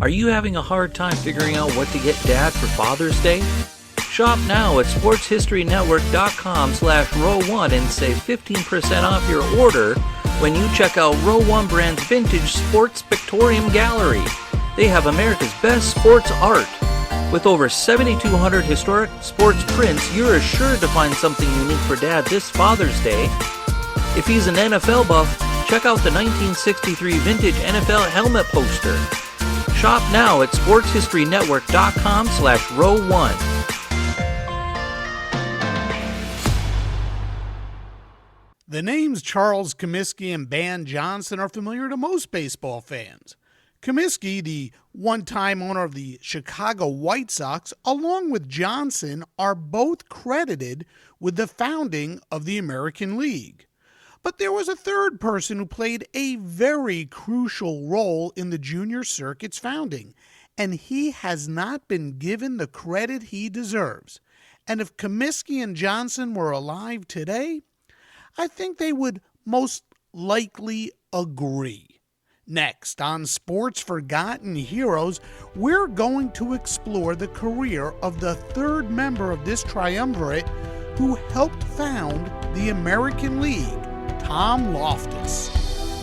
Are you having a hard time figuring out what to get Dad for Father's Day? Shop now at sportshistorynetwork.com/row1 and save 15% off your order when you check out Row 1 Brand's Vintage Sports Pictorium Gallery. They have America's best sports art. With over 7,200 historic sports prints, you're assured to find something unique for Dad this Father's Day. If he's an NFL buff, check out the 1963 vintage NFL helmet poster. Shop now at sportshistorynetwork.com/row1. The names Charles Comiskey and Van Johnson are familiar to most baseball fans. Comiskey, the one-time owner of the Chicago White Sox, along with Johnson, are both credited with the founding of the American League. But there was a third person who played a very crucial role in the junior circuit's founding, and he has not been given the credit he deserves. And if Comiskey and Johnson were alive today, I think they would most likely agree. Next, on Sports Forgotten Heroes, we're going to explore the career of the third member of this triumvirate who helped found the American League, Tom Loftus.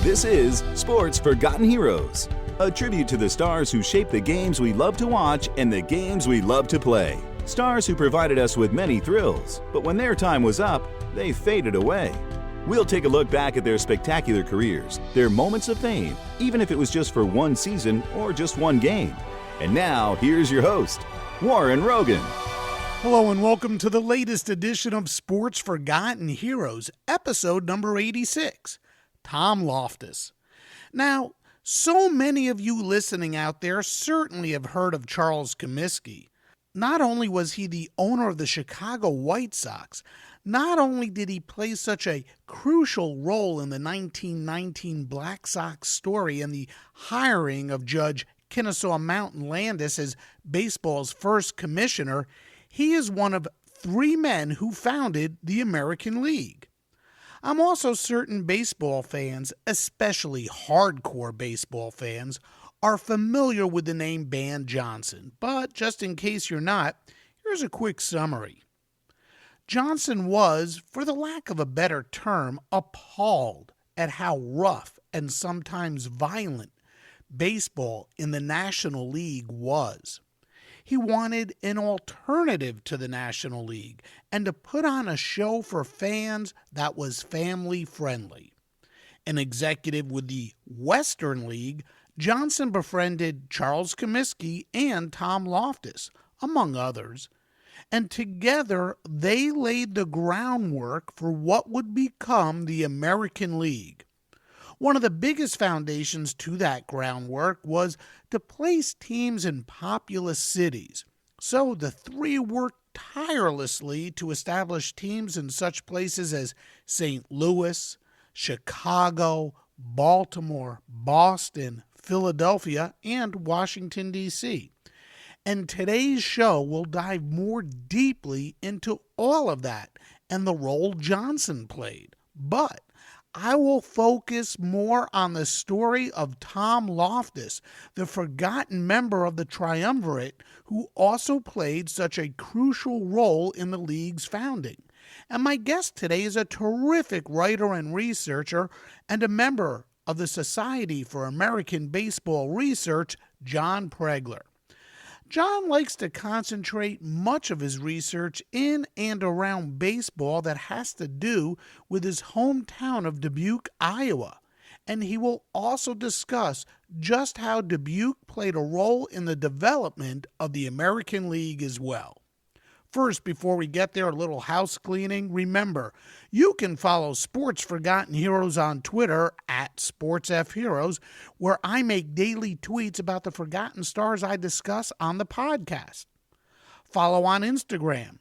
This is Sports Forgotten Heroes, a tribute to the stars who shaped the games we love to watch and the games we love to play. Stars who provided us with many thrills, but when their time was up, they faded away. We'll take a look back at their spectacular careers, their moments of fame, even if it was just for one season or just one game. And now, here's your host, Warren Rogan. Hello and welcome to the latest edition of Sports Forgotten Heroes, episode number 86, Tom Loftus. Now, so many of you listening out there certainly have heard of Charles Comiskey. Not only was he the owner of the Chicago White Sox, not only did he play such a crucial role in the 1919 Black Sox story and the hiring of Judge Kennesaw Mountain Landis as baseball's first commissioner, he is one of three men who founded the American League. I'm also certain baseball fans, especially hardcore baseball fans, are familiar with the name Van Johnson, but just in case you're not, here's a quick summary. Johnson was, for the lack of a better term, appalled at how rough and sometimes violent baseball in the National League was. He wanted an alternative to the National League and to put on a show for fans that was family-friendly. An executive with the Western League, Johnson befriended Charles Comiskey and Tom Loftus, among others, and together they laid the groundwork for what would become the American League. One of the biggest foundations to that groundwork was to place teams in populous cities. So the three worked tirelessly to establish teams in such places as St. Louis, Chicago, Baltimore, Boston, Philadelphia, and Washington, D.C. And today's show will dive more deeply into all of that and the role Johnson played. But I will focus more on the story of Tom Loftus, the forgotten member of the triumvirate who also played such a crucial role in the league's founding. And my guest today is a terrific writer and researcher and a member of the Society for American Baseball Research, John Pregler. John likes to concentrate much of his research in and around baseball that has to do with his hometown of Dubuque, Iowa, and he will also discuss just how Dubuque played a role in the development of the American League as well. First, before we get there, a little house cleaning. Remember, you can follow Sports Forgotten Heroes on Twitter at SportsFHeroes, where I make daily tweets about the forgotten stars I discuss on the podcast. Follow on Instagram.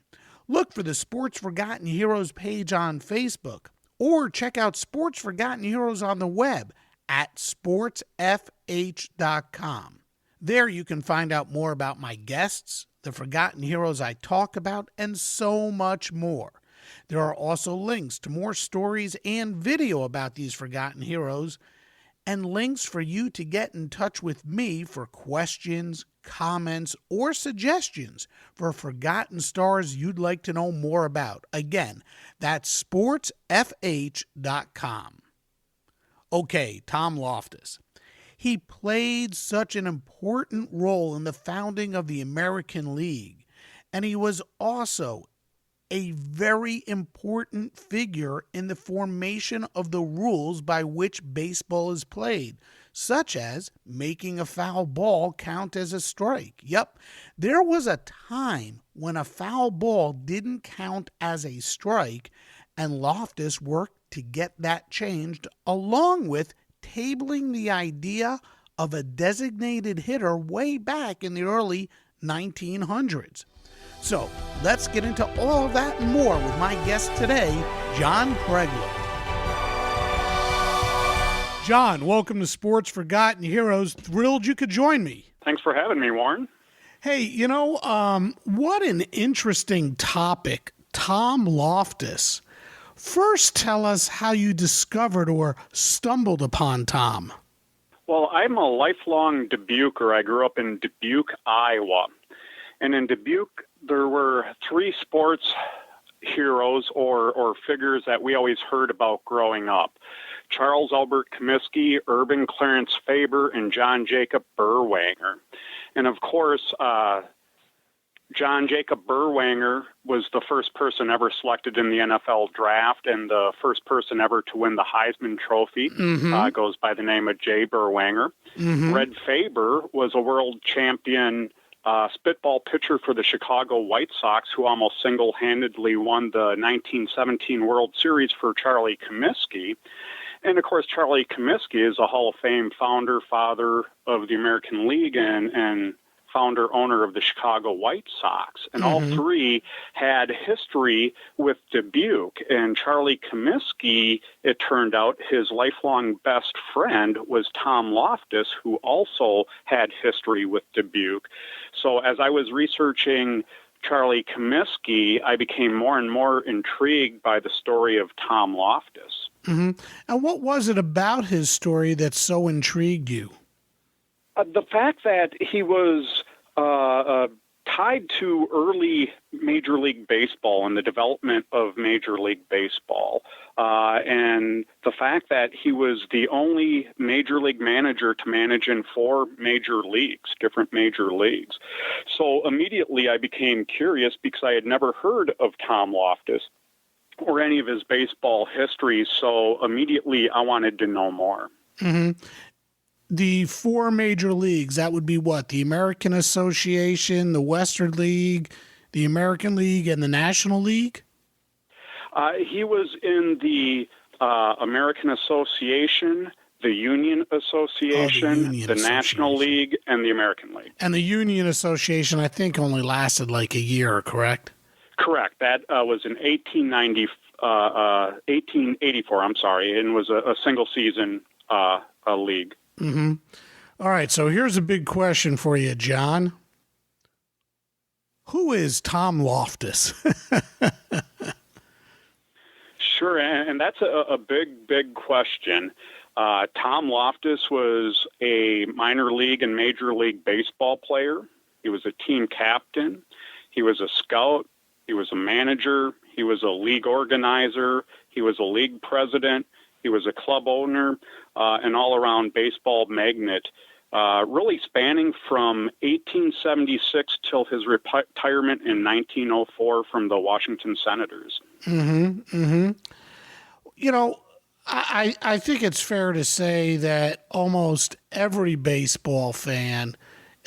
Look for the Sports Forgotten Heroes page on Facebook, or check out Sports Forgotten Heroes on the web at sportsfh.com. There you can find out more about my guests, the forgotten heroes I talk about, and so much more. There are also links to more stories and video about these forgotten heroes. and links for you to get in touch with me for questions, comments, or suggestions for forgotten stars you'd like to know more about. Again, that's sportsfh.com. Okay, Tom Loftus. He played such an important role in the founding of the American League, and he was also a very important figure in the formation of the rules by which baseball is played, such as making a foul ball count as a strike. Yep, there was a time when a foul ball didn't count as a strike, and Loftus worked to get that changed, along with tabling the idea of a designated hitter way back in the early 1900s. So let's get into all of that and more with my guest today, John Pregler. John, welcome to Sports Forgotten Heroes. Thrilled you could join me. Thanks for having me, Warren. Hey, what an interesting topic, Tom Loftus. First, tell us how you discovered or stumbled upon Tom. Well, I'm a lifelong Dubuquer. I grew up in Dubuque, Iowa. And in Dubuque, there were three sports heroes or figures that we always heard about growing up. Charles Albert Comiskey, Urban Clarence Faber, and John Jacob Berwanger. And of course, John Jacob Berwanger was the first person ever selected in the NFL draft and the first person ever to win the Heisman Trophy. Goes by the name of Jay Berwanger. Red Faber was a world champion spitball pitcher for the Chicago White Sox, who almost single-handedly won the 1917 World Series for Charlie Comiskey. And, of course, Charlie Comiskey is a Hall of Fame founder, father of the American League, and founder, owner of the Chicago White Sox. And all three had history with Dubuque. And Charlie Comiskey, it turned out, his lifelong best friend was Tom Loftus, who also had history with Dubuque. So as I was researching Charlie Comiskey, I became more and more intrigued by the story of Tom Loftus. And what was it about his story that so intrigued you? The fact that he was tied to early Major League Baseball and the development of Major League Baseball, and the fact that he was the only Major League manager to manage in four major leagues, different major leagues. So immediately I became curious because I had never heard of Tom Loftus or any of his baseball history, so immediately I wanted to know more. The four major leagues, that would be what? The American Association, the Western League, the American League, and the National League? He was in the American Association, the Union Association, the National League, and the American League. And the Union Association, I think, only lasted like a year, correct? Correct. That was in 1884, and was a single-season league. All right, so here's a big question for you, John. Who is Tom Loftus? Sure, and that's a big question. Tom Loftus was a minor league and Major League Baseball player. He was a team captain. He was a scout. He was a manager. He was a league organizer. He was a league president. He was a club owner, an all-around baseball magnate, really spanning from 1876 till his retirement in 1904 from the Washington Senators. You know, I think it's fair to say that almost every baseball fan,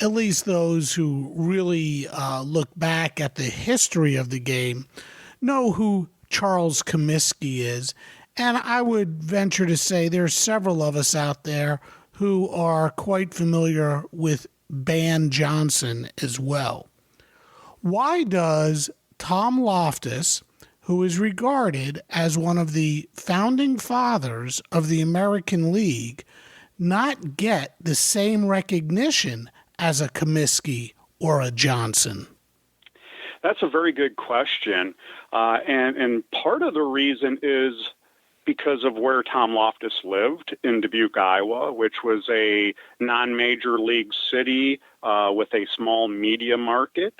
at least those who really look back at the history of the game, know who Charles Comiskey is. And I would venture to say there's several of us out there who are quite familiar with Ban Johnson as well. Why does Tom Loftus, who is regarded as one of the founding fathers of the American League, not get the same recognition as a Comiskey or a Johnson? That's a very good question. And part of the reason is because of where Tom Loftus lived in Dubuque, Iowa, which was a non-major league city with a small media market.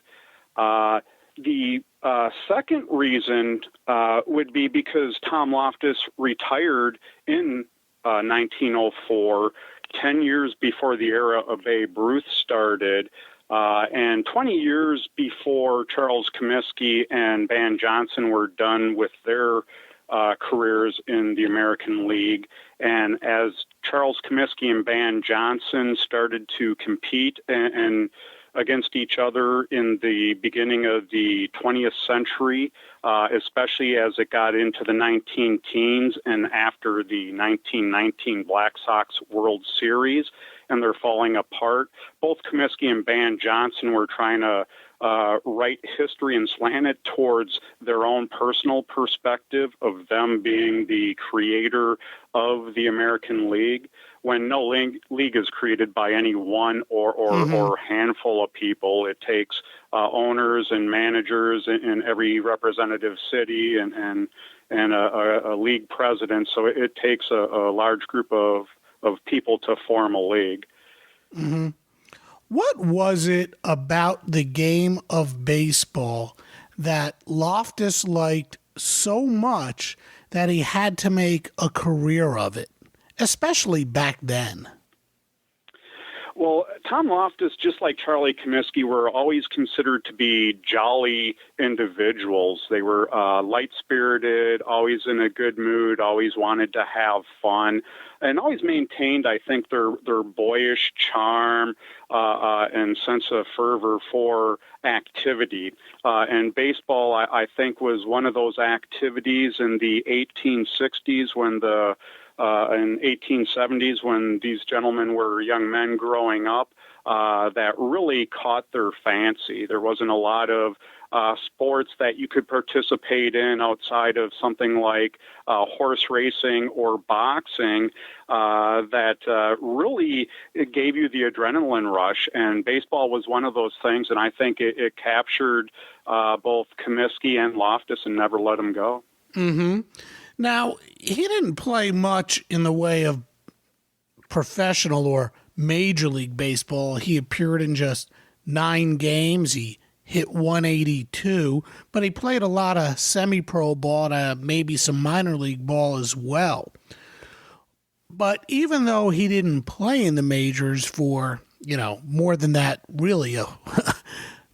The second reason would be because Tom Loftus retired in 1904, 10 years before the era of Babe Ruth started, and 20 years before Charles Comiskey and Van Johnson were done with their careers in the American League. And as Charles Comiskey and Van Johnson started to compete and against each other in the beginning of the 20th century, especially as it got into the 19-teens and after the 1919 Black Sox World Series, and they're falling apart. Both Comiskey and Van Johnson were trying to write history and slant it towards their own personal perspective of them being the creator of the American League, when no league is created by any one or handful of people. It takes owners and managers in every representative city and a league president. So it takes a large group of people to form a league. Mm-hmm. What was it about the game of baseball that Loftus liked so much that he had to make a career of it, especially back then? Well, Tom Loftus, just like Charlie Comiskey, were always considered to be jolly individuals. They were light-spirited, always in a good mood, always wanted to have fun, and always maintained, I think, their boyish charm and sense of fervor for activity. And baseball, I think, was one of those activities in the 1860s when in 1870s when these gentlemen were young men growing up, that really caught their fancy. There wasn't a lot of sports that you could participate in outside of something like horse racing or boxing that really gave you the adrenaline rush. And baseball was one of those things, and I think it captured both Comiskey and Loftus and never let them go. Mm-hmm. Now, he didn't play much in the way of professional or Major League Baseball. He appeared in just 9 games. He hit 182, but he played a lot of semi-pro ball and maybe some minor league ball as well. But even though he didn't play in the majors for, more than that, really,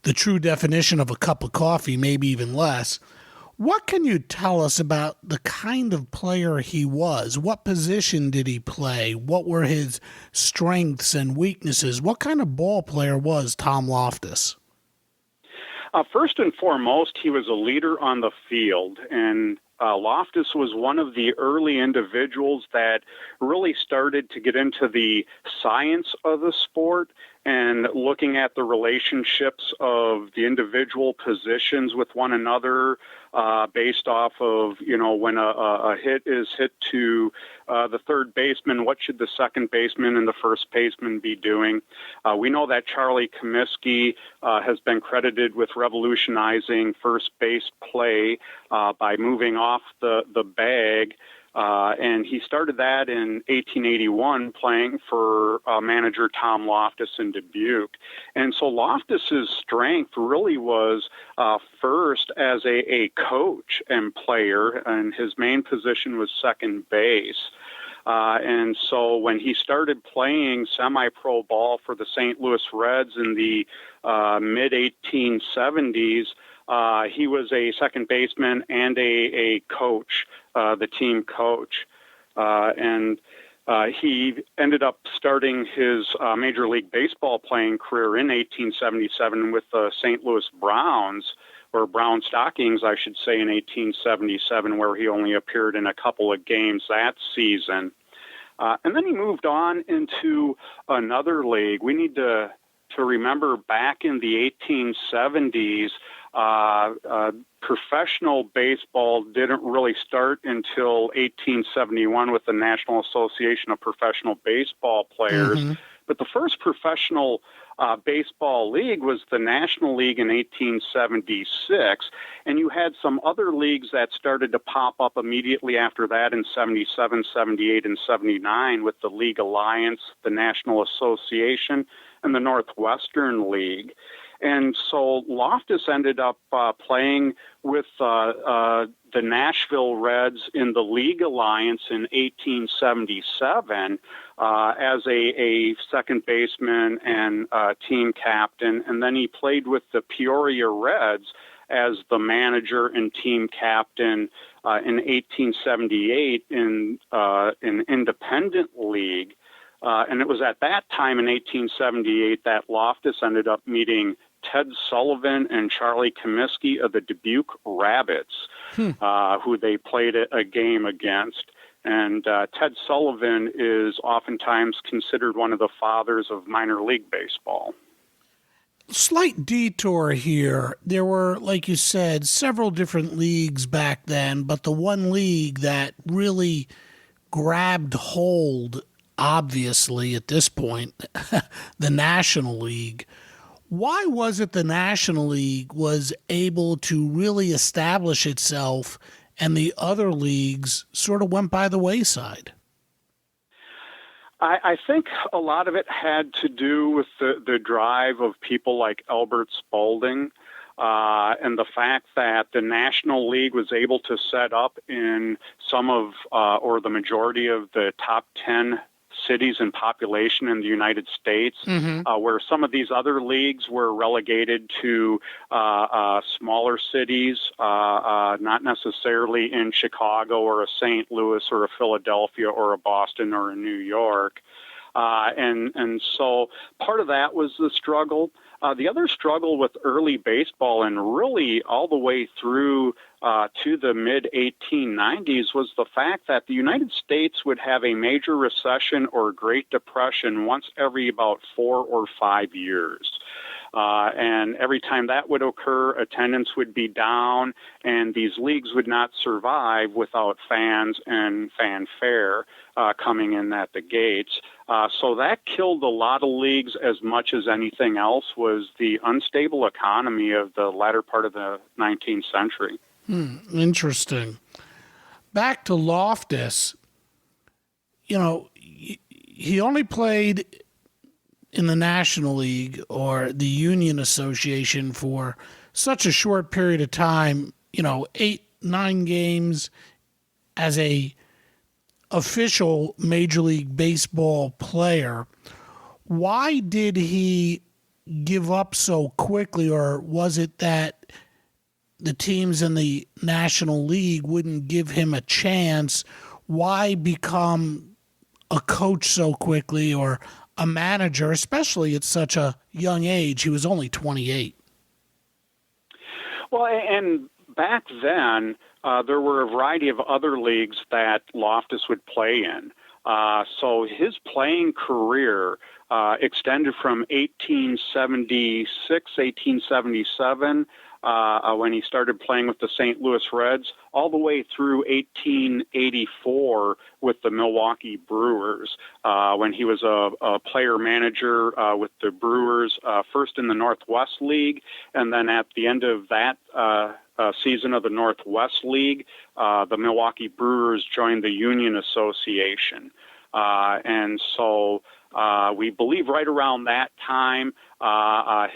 the true definition of a cup of coffee, maybe even less, what can you tell us about the kind of player he was? What position did he play? What were his strengths and weaknesses? What kind of ball player was Tom Loftus? First and foremost, he was a leader on the field, and Loftus was one of the early individuals that really started to get into the science of the sport and looking at the relationships of the individual positions with one another based off of, when a hit is hit to the third baseman, what should the second baseman and the first baseman be doing? We know that Charlie Comiskey has been credited with revolutionizing first base play by moving off the bag. And he started that in 1881 playing for manager Tom Loftus in Dubuque. And so Loftus's strength really was first as a coach and player, and his main position was second base. And so when he started playing semi-pro ball for the St. Louis Reds in the mid-1870s, he was a second baseman and a coach, the team coach. And he ended up starting his Major League Baseball playing career in 1877 with the St. Louis Browns, or Brown Stockings, I should say, in 1877, where he only appeared in a couple of games that season. And then he moved on into another league. We need to remember back in the 1870s, professional baseball didn't really start until 1871 with the National Association of Professional Baseball Players. Mm-hmm. But the first professional baseball league was the National League in 1876, and you had some other leagues that started to pop up immediately after that in 77, 78, and 79 with the League Alliance, the National Association, and the Northwestern League. And so Loftus ended up playing with the Nashville Reds in the League Alliance in 1877 as a second baseman and team captain. And then he played with the Peoria Reds as the manager and team captain in 1878 in an independent league. And it was at that time in 1878 that Loftus ended up meeting Ted Sullivan and Charlie Comiskey of the Dubuque Rabbits, who they played a game against. And Ted Sullivan is oftentimes considered one of the fathers of minor league baseball. Slight detour here. There were, like you said, several different leagues back then, but the one league that really grabbed hold, obviously, at this point, the National League. Why was it the National League was able to really establish itself and the other leagues sort of went by the wayside? I think a lot of it had to do with the drive of people like Albert Spalding and the fact that the National League was able to set up in some of or the majority of the top 10 cities and population in the United States, where some of these other leagues were relegated to smaller cities, not necessarily in Chicago or a St. Louis or a Philadelphia or a Boston or a New York. And so part of that was the struggle. The other struggle with early baseball and really all the way through to the mid-1890s was the fact that the United States would have a major recession or Great Depression once every about 4 or 5 years. And every time that would occur, attendance would be down, and these leagues would not survive without fans and fanfare coming in at the gates. So that killed a lot of leagues as much as anything else was the unstable economy of the latter part of the 19th century. Interesting. Back to Loftus, you know, he only played in the National League or the Union Association for such a short period of time, 8-9 games as a official Major League Baseball player. Why did he give up so quickly, or was it that the teams in the National League wouldn't give him a chance? Why become a coach so quickly, or a manager, especially at such a young age? He was only 28. Well, and back then, there were a variety of other leagues that Loftus would play in. So his playing career extended from 1876, 1877, when he started playing with the St. Louis Reds, all the way through 1884 with the Milwaukee Brewers, when he was a player-manager with the Brewers, first in the Northwest League, and then at the end of that season of the Northwest League, the Milwaukee Brewers joined the Union Association. And so we believe right around that time,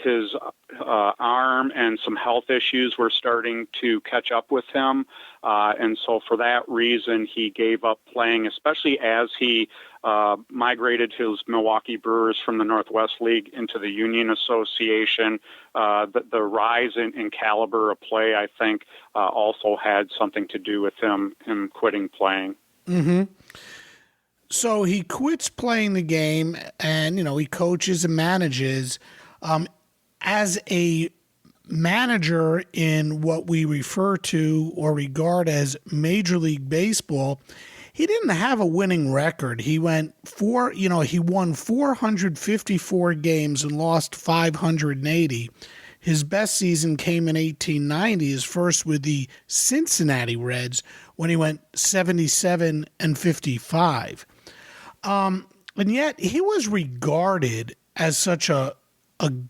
his arm and some health issues were starting to catch up with him. And so for that reason, he gave up playing, especially as he migrated his Milwaukee Brewers from the Northwest League into the Union Association. The rise in caliber of play, I think, also had something to do with him quitting playing. Mm-hmm. So he quits playing the game, and, he coaches and manages. As a manager in what we refer to or regard as Major League Baseball, he didn't have a winning record. He won 454 games and lost 580. His best season came in 1890, his first with the Cincinnati Reds, when he went 77-55. And yet he was regarded as such a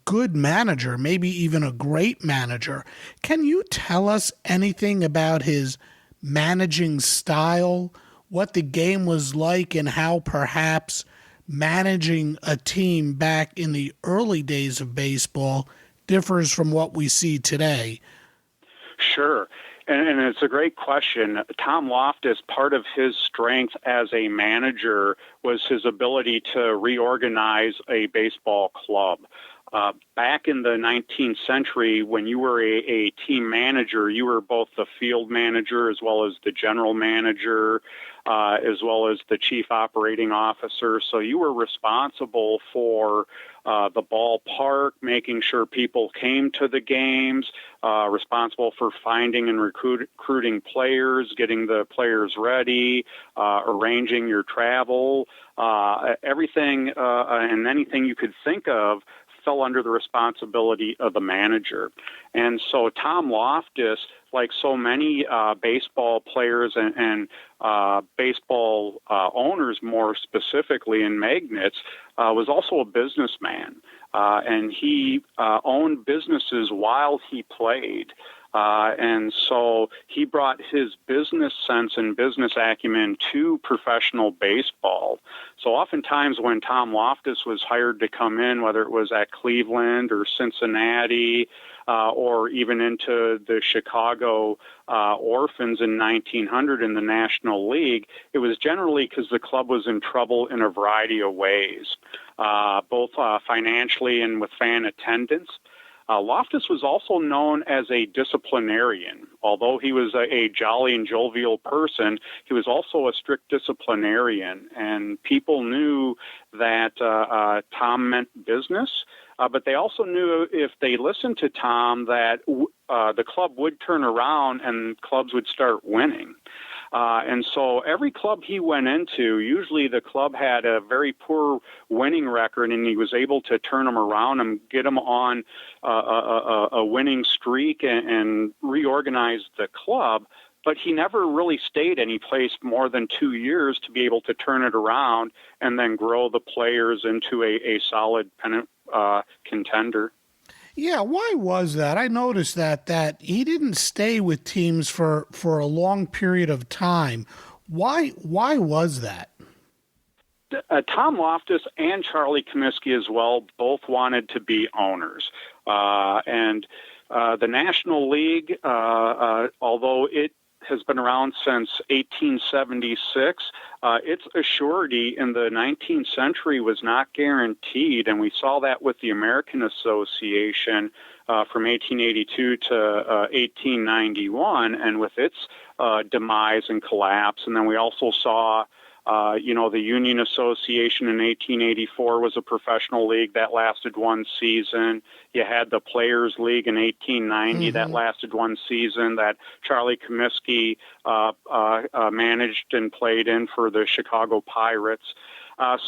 good manager, maybe even a great manager. Can you tell us anything about his managing style, what the game was like, and how perhaps managing a team back in the early days of baseball differs from what we see today? Sure. And it's a great question. Tom Loftus, part of his strength as a manager was his ability to reorganize a baseball club. Back in the 19th century, when you were a team manager, you were both the field manager as well as the general manager, as well as the chief operating officer. So you were responsible for the ballpark, making sure people came to the games, responsible for finding and recruiting players, getting the players ready, arranging your travel, everything and anything you could think of fell under the responsibility of the manager. And so Tom Loftus, like so many baseball players and baseball owners more specifically in magnates, was also a businessman. And he owned businesses while he played. And so he brought his business sense and business acumen to professional baseball. So oftentimes when Tom Loftus was hired to come in, whether it was at Cleveland or Cincinnati, or even into the Chicago Orphans in 1900 in the National League, it was generally because the club was in trouble in a variety of ways, both financially and with fan attendance. Loftus was also known as a disciplinarian. Although he was a jolly and jovial person, he was also a strict disciplinarian, and people knew that Tom meant business. But they also knew if they listened to Tom that the club would turn around and clubs would start winning. And so every club he went into, usually the club had a very poor winning record, and he was able to turn them around and get them on a winning streak and reorganize the club. But he never really stayed any place more than 2 years to be able to turn it around and then grow the players into a solid pennant contender. Yeah, why was that? I noticed that he didn't stay with teams for a long period of time. Why was that? Tom Loftus and Charlie Comiskey as well both wanted to be owners. And the National League, although it has been around since 1876, its assurity in the 19th century was not guaranteed, and we saw that with the American Association from 1882 to 1891, and with its demise and collapse. And then we also saw the Union Association in 1884 was a professional league that lasted one season. You had the Players League in 1890 that lasted one season that Charlie Comiskey managed and played in for the Chicago Pirates.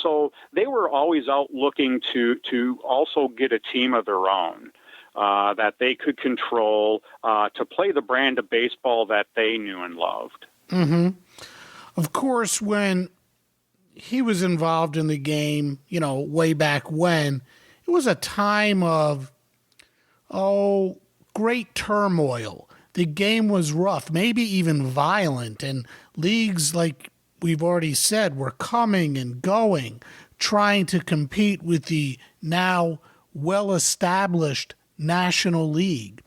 So they were always out looking to also get a team of their own that they could control to play the brand of baseball that they knew and loved. Mm-hmm. Of course, when he was involved in the game, way back when, it was a time of, great turmoil. The game was rough, maybe even violent, and leagues, like we've already said, were coming and going, trying to compete with the now well-established National League.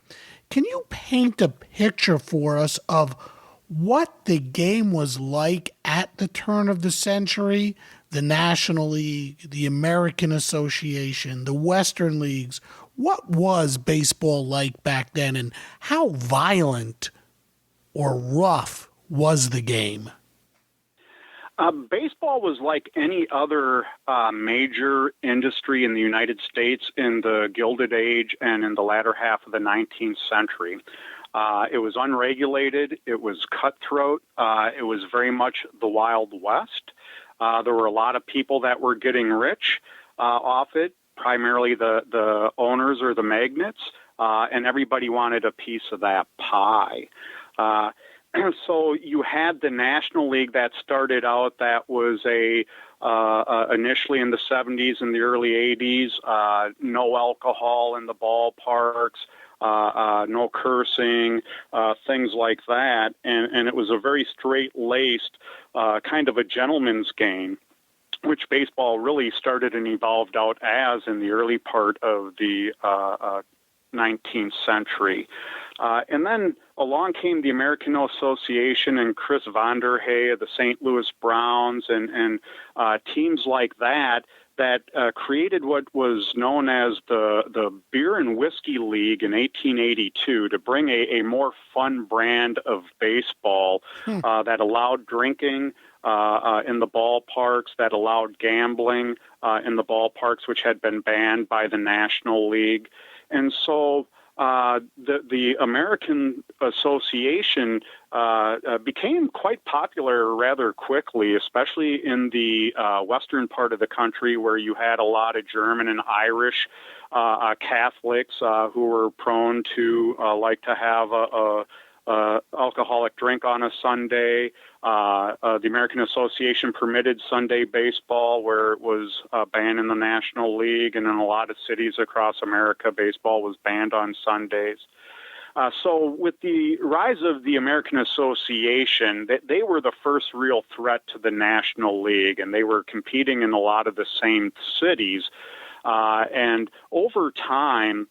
Can you paint a picture for us of what the game was like at the turn of the century? The National League, the American Association, the Western Leagues. What was baseball like back then, and how violent or rough was the game? Baseball was like any other major industry in the United States in the Gilded Age and in the latter half of the 19th century. It was unregulated. It was cutthroat. It was very much the Wild West. There were a lot of people that were getting rich off it, primarily the owners or the magnates, and everybody wanted a piece of that pie. So you had the National League that started out, that was initially in the 70s and the early 80s, no alcohol in the ballparks, no cursing, things like that. And it was a very straight-laced kind of a gentleman's game, which baseball really started and evolved out as in the early part of the 19th century. And then along came the American Association and Chris Vonderhay of the St. Louis Browns and teams like that created what was known as the Beer and Whiskey League in 1882 to bring a more fun brand of baseball that allowed drinking in the ballparks, that allowed gambling in the ballparks, which had been banned by the National League. And so the American Association became quite popular rather quickly, especially in the western part of the country where you had a lot of German and Irish Catholics who were prone to like to have a alcoholic drink on a Sunday. The American Association permitted Sunday baseball where it was banned in the National League, and in a lot of cities across America, baseball was banned on Sundays. So with the rise of the American Association, they were the first real threat to the National League, and they were competing in a lot of the same cities. And over time,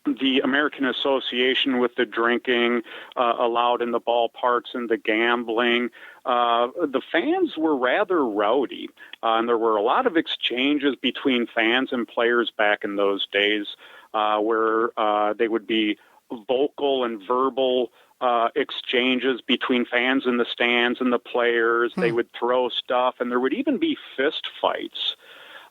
the American Association with the drinking allowed in the ballparks and the gambling, the fans were rather rowdy. And there were a lot of exchanges between fans and players back in those days where they would be vocal and verbal exchanges between fans in the stands and the players. They would throw stuff, and there would even be fist fights.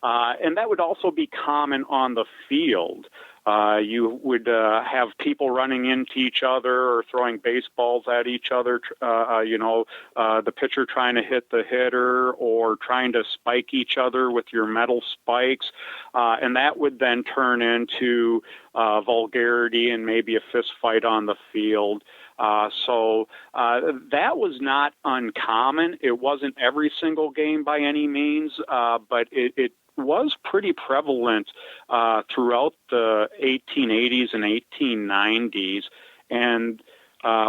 And that would also be common on the field. You would have people running into each other or throwing baseballs at each other, the pitcher trying to hit the hitter or trying to spike each other with your metal spikes. And that would then turn into vulgarity and maybe a fist fight on the field. So that was not uncommon. It wasn't every single game by any means, but it was pretty prevalent throughout the 1880s and 1890s. And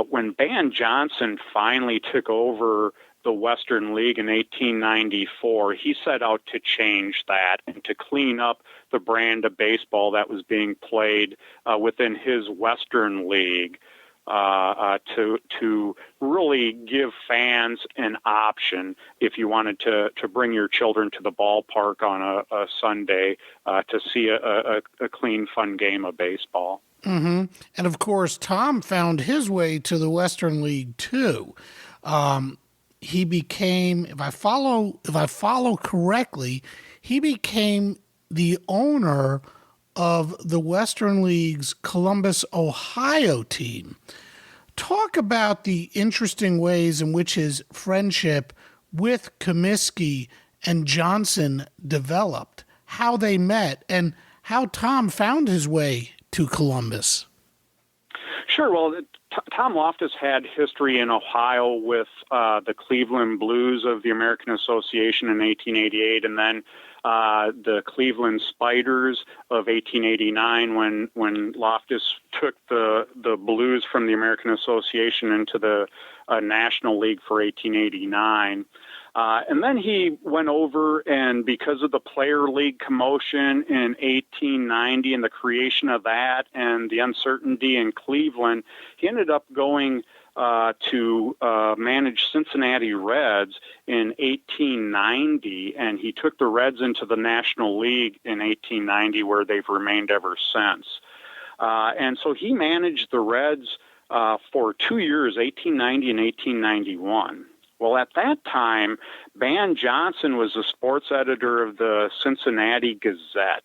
when Ban Johnson finally took over the Western League in 1894, he set out to change that and to clean up the brand of baseball that was being played within his Western League. To really give fans an option if you wanted to bring your children to the ballpark on a Sunday to see a clean, fun game of baseball. Mm-hmm. And of course, Tom found his way to the Western League too. He became, if I follow correctly, he became the owner of the Western League's Columbus, Ohio team. Talk about the interesting ways in which his friendship with Comiskey and Johnson developed, how they met, and how Tom found his way to Columbus. Sure. Well, Tom Loftus had history in Ohio with the Cleveland Blues of the American Association in 1888, and then the Cleveland Spiders of 1889 when Loftus took the Blues from the American Association into the National League for 1889. And then he went over, and because of the Player League commotion in 1890 and the creation of that and the uncertainty in Cleveland, he ended up going to manage Cincinnati Reds in 1890, and he took the Reds into the National League in 1890, where they've remained ever since. And so he managed the Reds for 2 years, 1890 and 1891. Well, at that time, Ban Johnson was the sports editor of the Cincinnati Gazette,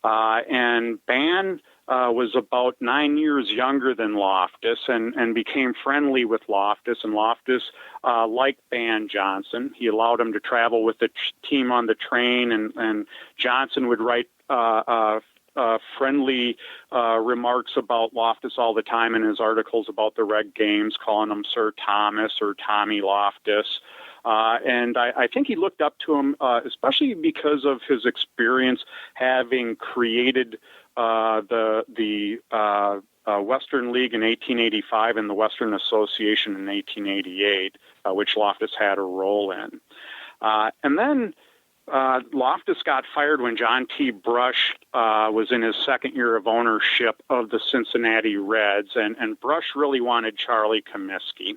and Ban was about 9 years younger than Loftus and became friendly with Loftus, and Loftus liked Ban Johnson. He allowed him to travel with the team on the train, and Johnson would write friendly remarks about Loftus all the time in his articles about the reg games, calling him Sir Thomas or Tommy Loftus. And I think he looked up to him, especially because of his experience having created the Western League in 1885 and the Western Association in 1888, which Loftus had a role in. And then Loftus got fired when John T. Brush was in his second year of ownership of the Cincinnati Reds, and Brush really wanted Charlie Comiskey.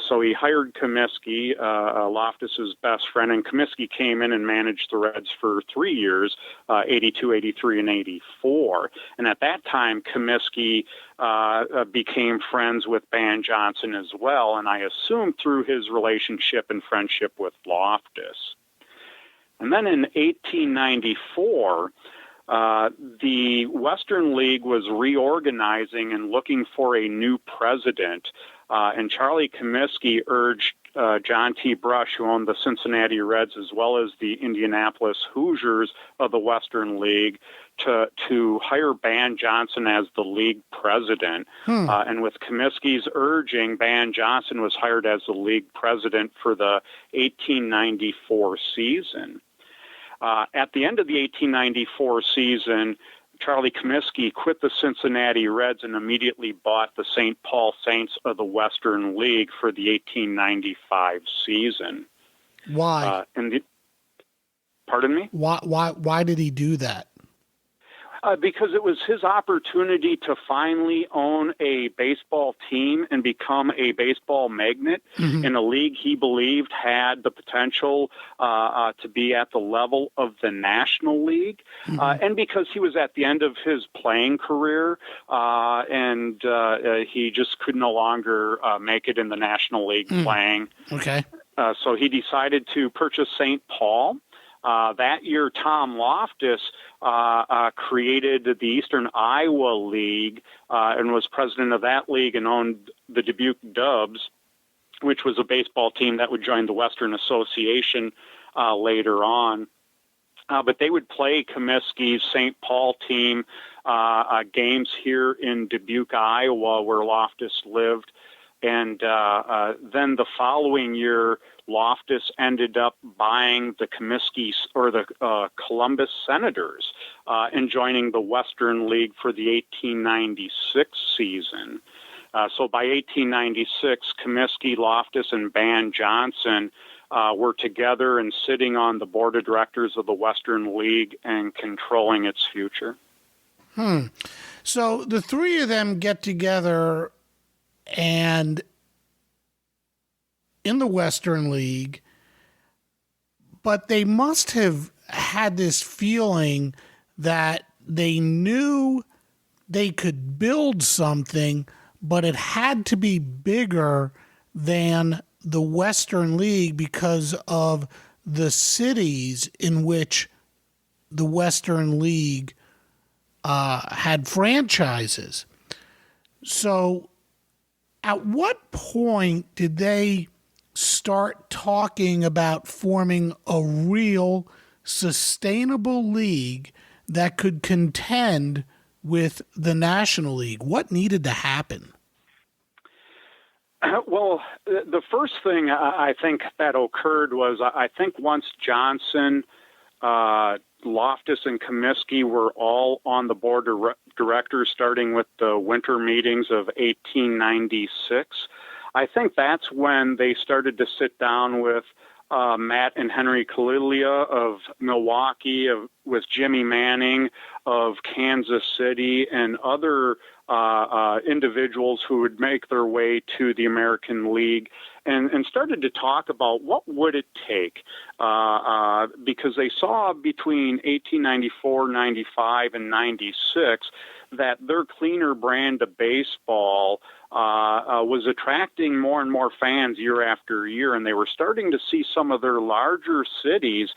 So he hired Comiskey, Loftus's best friend, and Comiskey came in and managed the Reds for 3 years, 82, 83, and 84. And at that time, Comiskey became friends with Ban Johnson as well, and I assume through his relationship and friendship with Loftus. And then in 1894, the Western League was reorganizing and looking for a new president, and Charlie Comiskey urged John T. Brush, who owned the Cincinnati Reds as well as the Indianapolis Hoosiers of the Western League, to hire Ban Johnson as the league president. And with Comiskey's urging, Ban Johnson was hired as the league president for the 1894 season. At the end of the 1894 season, Charlie Comiskey quit the Cincinnati Reds and immediately bought the St. Paul Saints of the Western League for the 1895 season. Why? Pardon me? Why did he do that? Because it was his opportunity to finally own a baseball team and become a baseball magnate in a league he believed had the potential to be at the level of the National League. And because he was at the end of his playing career and he just could no longer make it in the National League playing. Okay. So he decided to purchase St. Paul. That year, Tom Loftus created the Eastern Iowa League and was president of that league and owned the Dubuque Dubs, which was a baseball team that would join the Western Association later on. But they would play Comiskey's St. Paul team games here in Dubuque, Iowa, where Loftus lived. And then the following year, Loftus ended up buying the Comiskey or the Columbus Senators and joining the Western League for the 1896 season. So by 1896, Comiskey, Loftus, and Ban Johnson were together and sitting on the board of directors of the Western League and controlling its future. So the three of them get together and in the Western League, but they must have had this feeling that they knew they could build something, but it had to be bigger than the Western League because of the cities in which the Western League had franchises. So at what point did they start talking about forming a real sustainable league that could contend with the National League? What needed to happen? Well, the first thing I think that occurred was I think once Johnson, Loftus, and Comiskey were all on the board of directors starting with the winter meetings of 1896, I think that's when they started to sit down with Matt and Henry Kalilia of Milwaukee, with Jimmy Manning of Kansas City, and other individuals who would make their way to the American League, and started to talk about what would it take, because they saw between 1894, 95, and 96 that their cleaner brand of baseball was attracting more and more fans year after year, and they were starting to see some of their larger cities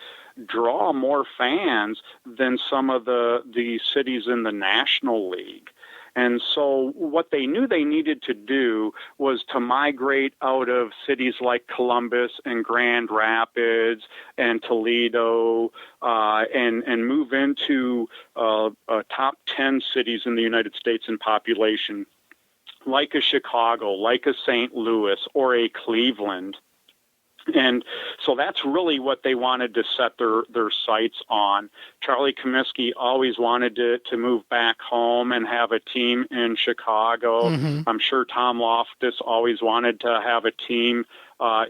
draw more fans than some of the cities in the National League. And so what they knew they needed to do was to migrate out of cities like Columbus and Grand Rapids and Toledo and move into top 10 cities in the United States in population, like a Chicago, like a St. Louis, or a Cleveland. And so that's really what they wanted to set their sights on. Charlie Comiskey always wanted to move back home and have a team in Chicago. I'm sure Tom Loftus always wanted to have a team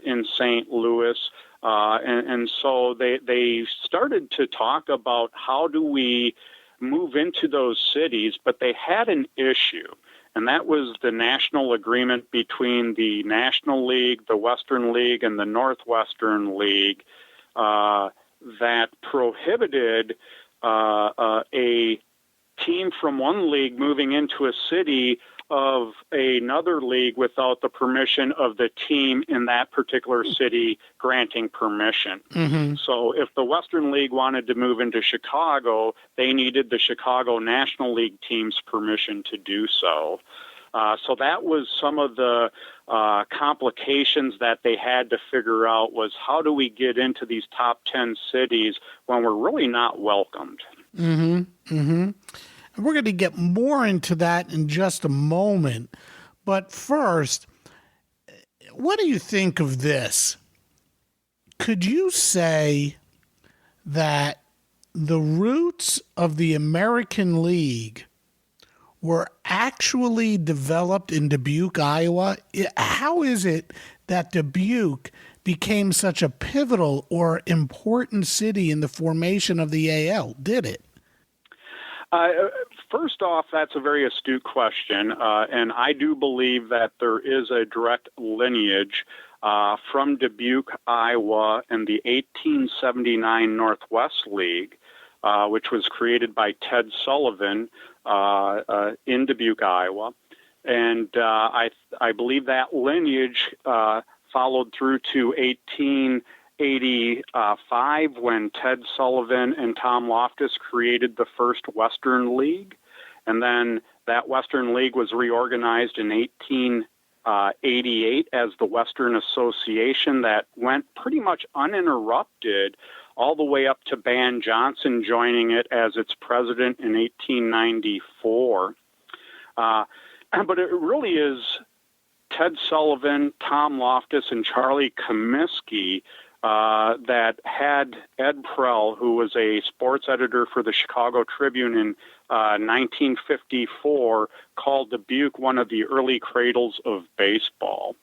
in St. Louis. And so they started to talk about how do we move into those cities, but they had an issue. And that was the national agreement between the National League, the Western League, and the Northwestern League that prohibited a team from one league moving into a city of another league without the permission of the team in that particular city granting permission. So if the Western League wanted to move into Chicago, they needed the Chicago National League team's permission to do so. So that was some of the complications that they had to figure out, was how do we get into these top 10 cities when we're really not welcomed? And we're going to get more into that in just a moment. But first, what do you think of this? Could you say that the roots of the American League were actually developed in Dubuque, Iowa? How is it that Dubuque became such a pivotal or important city in the formation of the AL? Did it? First off, that's a very astute question, and I do believe that there is a direct lineage from Dubuque, Iowa, and the 1879 Northwest League, which was created by Ted Sullivan in Dubuque, Iowa. And I believe that lineage followed through to 1885 when Ted Sullivan and Tom Loftus created the first Western League. And then that Western League was reorganized in 1888 as the Western Association that went pretty much uninterrupted all the way up to Ban Johnson joining it as its president in 1894. But it really is Ted Sullivan, Tom Loftus, and Charlie Comiskey that had Ed Prell, who was a sports editor for the Chicago Tribune in 1954, called Dubuque one of the early cradles of baseball.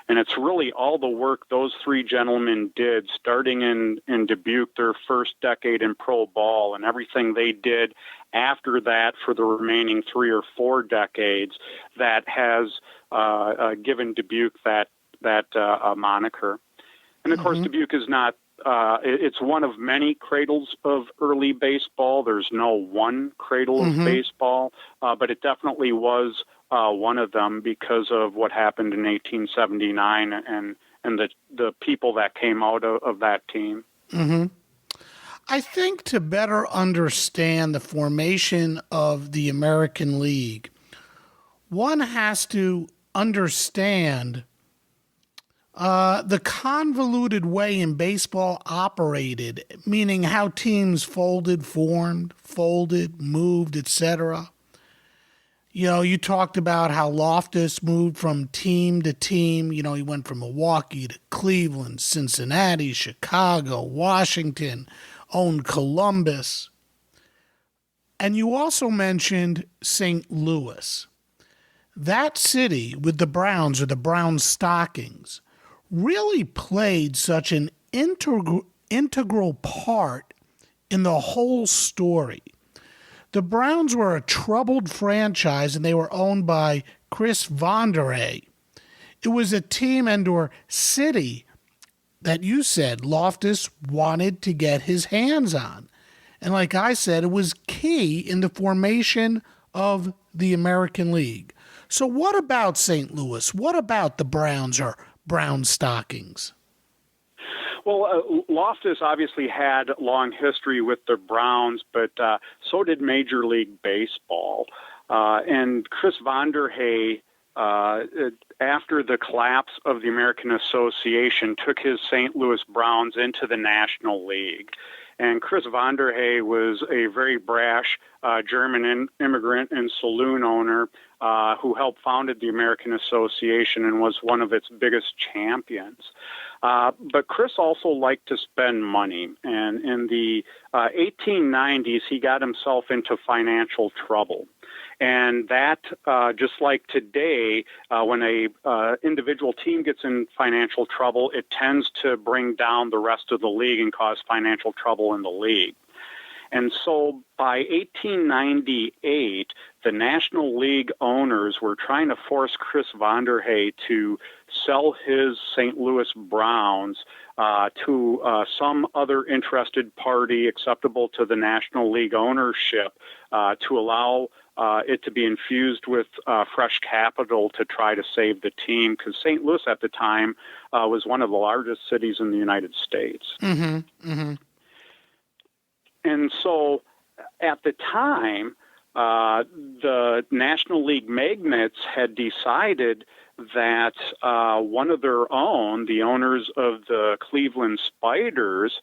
And it's really all the work those three gentlemen did, starting in Dubuque, their first decade in pro ball, and everything they did after that for the remaining 3 or 4 decades, that has given Dubuque that moniker. And of course, Dubuque is not, it's one of many cradles of early baseball. There's no one cradle of baseball, but it definitely was one of them because of what happened in 1879 and the people that came out of that team. I think to better understand the formation of the American League, one has to understand the convoluted way in baseball operated, meaning how teams folded, formed, moved, etc. You know, you talked about how Loftus moved from team to team. You know, he went from Milwaukee to Cleveland, Cincinnati, Chicago, Washington, owned Columbus. And you also mentioned St. Louis. That city with the Browns, or the Brown Stockings, really played such an integral part in the whole story. The Browns were a troubled franchise, and they were owned by Chris Vonderay. It was a team and/or city that you said Loftus wanted to get his hands on. And like I said, it was key in the formation of the American League. So what about St. Louis? What about the Browns or Brown Stockings? Well, Loftus obviously had long history with the Browns, but so did Major League Baseball. And Chris Vonderhae, after the collapse of the American Association, took his St. Louis Browns into the National League. And Chris Vonderhae was a very brash German immigrant and saloon owner who helped founded the American Association and was one of its biggest champions. But Chris also liked to spend money. And in the 1890s, he got himself into financial trouble. And that, just like today, when a individual team gets in financial trouble, it tends to bring down the rest of the league and cause financial trouble in the league. And so by 1898, the National League owners were trying to force Chris Vonderhae to sell his St. Louis Browns to some other interested party acceptable to the National League ownership to allow it to be infused with fresh capital to try to save the team, because St. Louis at the time was one of the largest cities in the United States. Mm-hmm. Mm-hmm. And so at the time, the National League magnates had decided that one of their own, the owners of the Cleveland Spiders,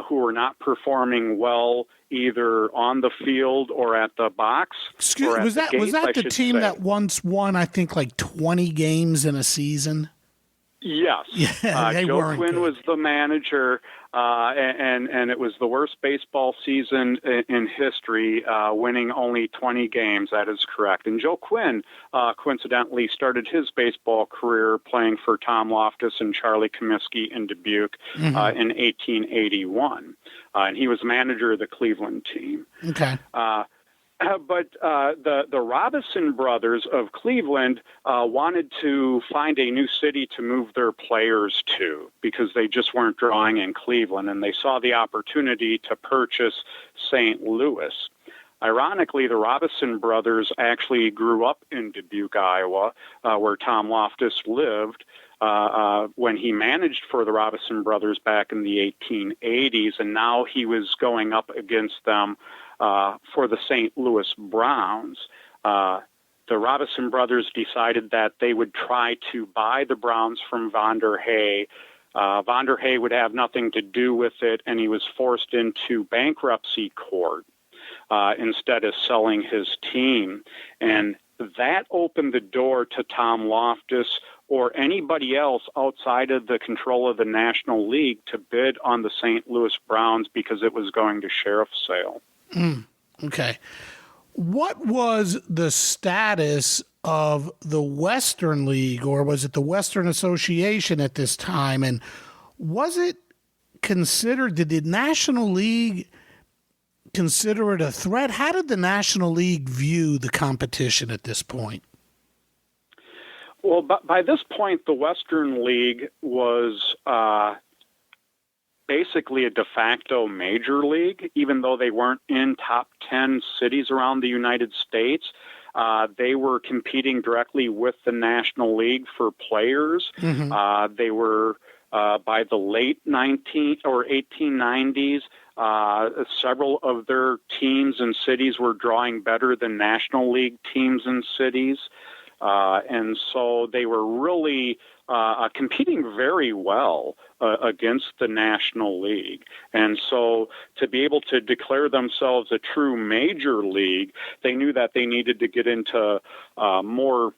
who were not performing well either on the field or at the box. Was that the team that once won, I think, like 20 games in a season? Yes. Yeah, Joe Quinn was the manager, and it was the worst baseball season in history, winning only 20 games. That is correct. And Joe Quinn, coincidentally, started his baseball career playing for Tom Loftus and Charlie Comiskey in Dubuque in 1881. And he was manager of the Cleveland team. Okay. But the Robinson brothers of Cleveland wanted to find a new city to move their players to because they just weren't drawing in Cleveland, and they saw the opportunity to purchase St. Louis. Ironically, the Robinson brothers actually grew up in Dubuque, Iowa, where Tom Loftus lived when he managed for the Robinson brothers back in the 1880s, and now he was going up against them for the St. Louis Browns. The Robinson brothers decided that they would try to buy the Browns from Vonderhae. Vonderhae would have nothing to do with it, and he was forced into bankruptcy court instead of selling his team. And that opened the door to Tom Loftus or anybody else outside of the control of the National League to bid on the St. Louis Browns because it was going to sheriff's sale. Okay. What was the status of the Western League, or was it the Western Association at this time? And was it considered, did the National League consider it a threat? How did the National League view the competition at this point? Well, by this point, the Western League was basically a de facto major league, even though they weren't in top 10 cities around the United States. They were competing directly with the National League for players. Mm-hmm. They were, by the late 1890s, several of their teams and cities were drawing better than National League teams and cities. And so they were really competing very well against the National League. And so to be able to declare themselves a true major league, they knew that they needed to get into more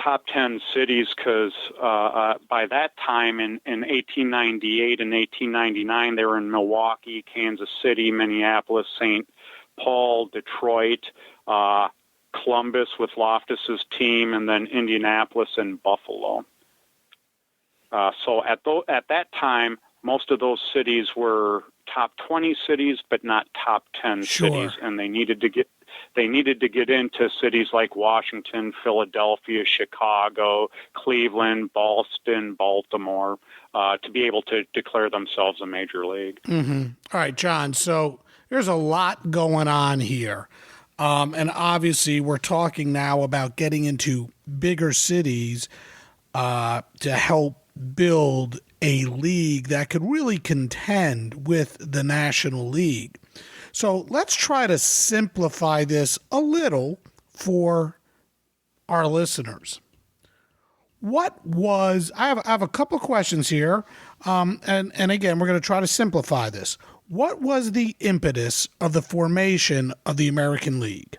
top 10 cities because by that time in 1898 and 1899, they were in Milwaukee, Kansas City, Minneapolis, St. Paul, Detroit, Columbus with Loftus's team, and then Indianapolis and Buffalo. So at that time, most of those cities were top 20 cities, but not top 10 cities, and they needed to get into cities like Washington, Philadelphia, Chicago, Cleveland, Boston, Baltimore, to be able to declare themselves a major league. Mm-hmm. All right, John. So there's a lot going on here. And obviously, we're talking now about getting into bigger cities to help build a league that could really contend with the National League. So let's try to simplify this a little for our listeners. I have a couple of questions here, and again, we're going to try to simplify this. What was the impetus of the formation of the American League?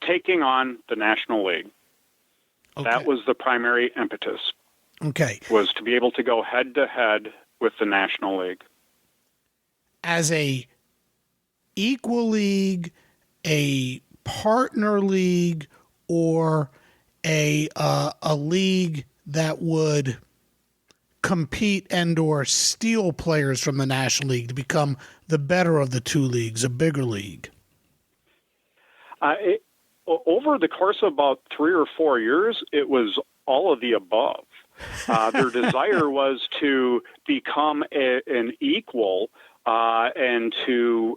Taking on the National League. Okay. That was the primary impetus. Okay. Was to be able to go head-to-head with the National League. As a equal league, a partner league, or a league that would compete and or steal players from the National League to become the better of the two leagues, a bigger league? Over the course of about 3 or 4 years, it was all of the above. Their desire was to become an equal and to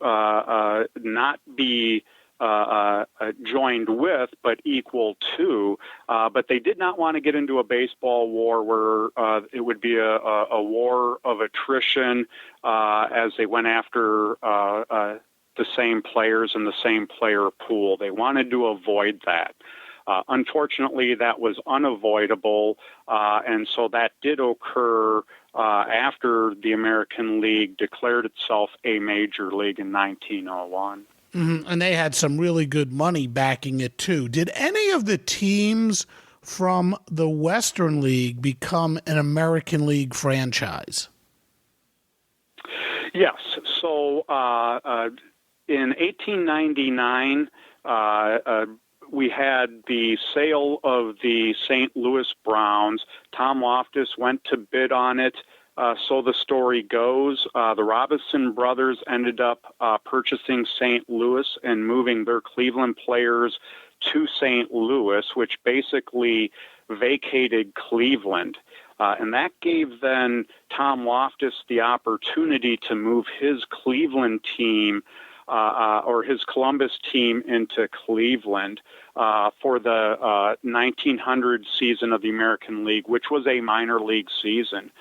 not be joined with, but equal to. But they did not want to get into a baseball war where it would be a war of attrition as they went after the same players in the same player pool. They wanted to avoid that. Unfortunately, that was unavoidable, and so that did occur after the American League declared itself a major league in 1901. Mm-hmm. And they had some really good money backing it, too. Did any of the teams from the Western League become an American League franchise? Yes. So in 1899, we had the sale of the St. Louis Browns. Tom Loftus went to bid on it. So the story goes, the Robinson brothers ended up purchasing St. Louis and moving their Cleveland players to St. Louis, which basically vacated Cleveland. And that gave then Tom Loftus the opportunity to move his Cleveland team or his Columbus team into Cleveland for the 1900 season of the American League, which was a minor league season.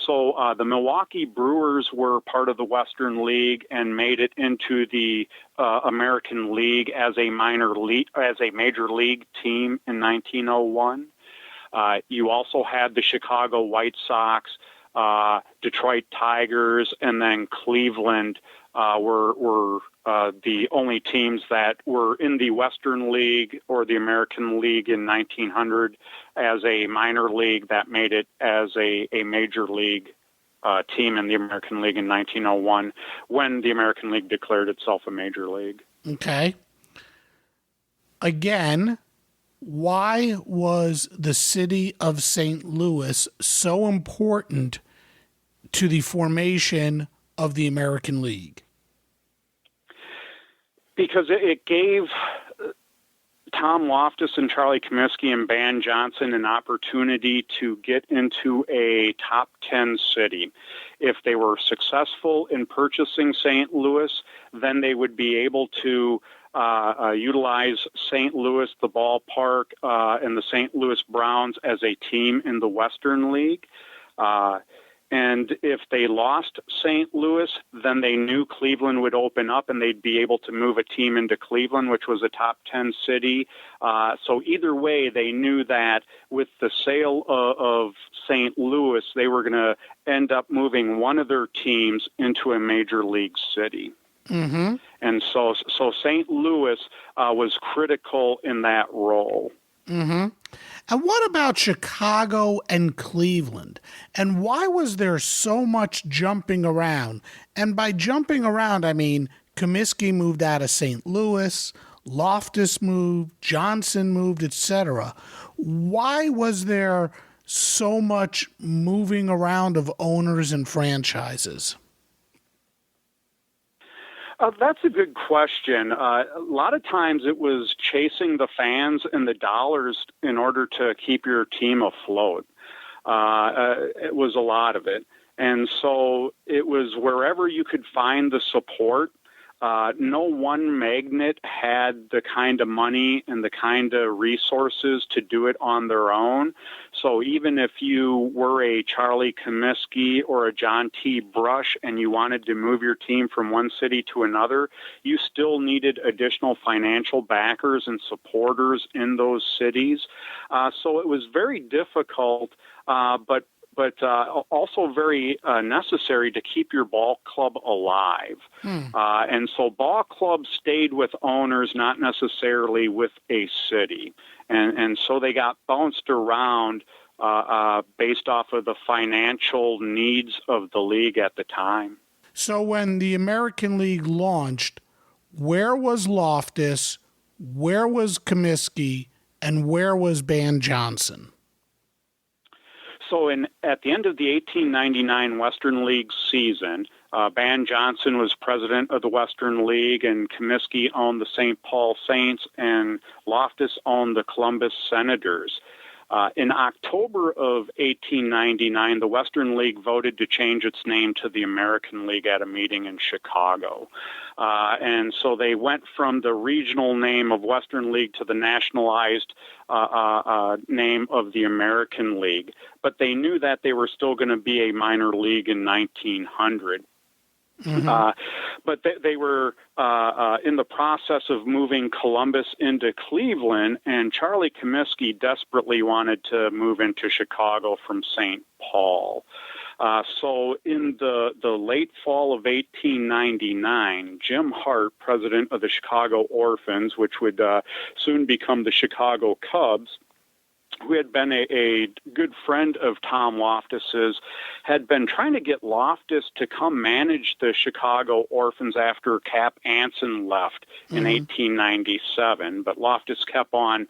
So the Milwaukee Brewers were part of the Western League and made it into the American League as a major league team in 1901. You also had the Chicago White Sox, Detroit Tigers, and then Cleveland were the only teams that were in the Western League or the American League in 1900 as a minor league that made it as a major league team in the American League in 1901 when the American League declared itself a major league. Okay. Again, why was the city of St. Louis so important to the formation of the American League? Because it gave Tom Loftus and Charlie Comiskey and Van Johnson an opportunity to get into a top 10 city. If they were successful in purchasing St. Louis, then they would be able to utilize St. Louis, the ballpark, and the St. Louis Browns as a team in the Western League. And if they lost St. Louis, then they knew Cleveland would open up and they'd be able to move a team into Cleveland, which was a top 10 city. So either way, they knew that with the sale of St. Louis, they were going to end up moving one of their teams into a major league city. Mm-hmm. And so St. Louis was critical in that role. Mm-hmm. And what about Chicago and Cleveland? And why was there so much jumping around? And by jumping around, I mean Comiskey moved out of St. Louis, Loftus moved, Johnson moved, etc. Why was there so much moving around of owners and franchises? That's a good question. A lot of times it was chasing the fans and the dollars in order to keep your team afloat. It was a lot of it. And so it was wherever you could find the support no one magnate had the kind of money and the kind of resources to do it on their own. So even if you were a Charlie Comiskey or a John T. Brush and you wanted to move your team from one city to another, you still needed additional financial backers and supporters in those cities. So it was very difficult, but also very necessary to keep your ball club alive. And so ball clubs stayed with owners, not necessarily with a city. And so they got bounced around based off of the financial needs of the league at the time. So when the American League launched, where was Loftus, where was Comiskey, and where was Ban Johnson? So at the end of the 1899 Western League season, Ban Johnson was president of the Western League, and Comiskey owned the St. Paul Saints, and Loftus owned the Columbus Senators. In October of 1899, the Western League voted to change its name to the American League at a meeting in Chicago. And so they went from the regional name of Western League to the nationalized name of the American League. But they knew that they were still going to be a minor league in 1900. But they were in the process of moving Columbus into Cleveland, and Charlie Comiskey desperately wanted to move into Chicago from St. Paul. So in the late fall of 1899, Jim Hart, president of the Chicago Orphans, which would soon become the Chicago Cubs, who had been a good friend of Tom Loftus's, had been trying to get Loftus to come manage the Chicago Orphans after Cap Anson left in 1897. But Loftus kept on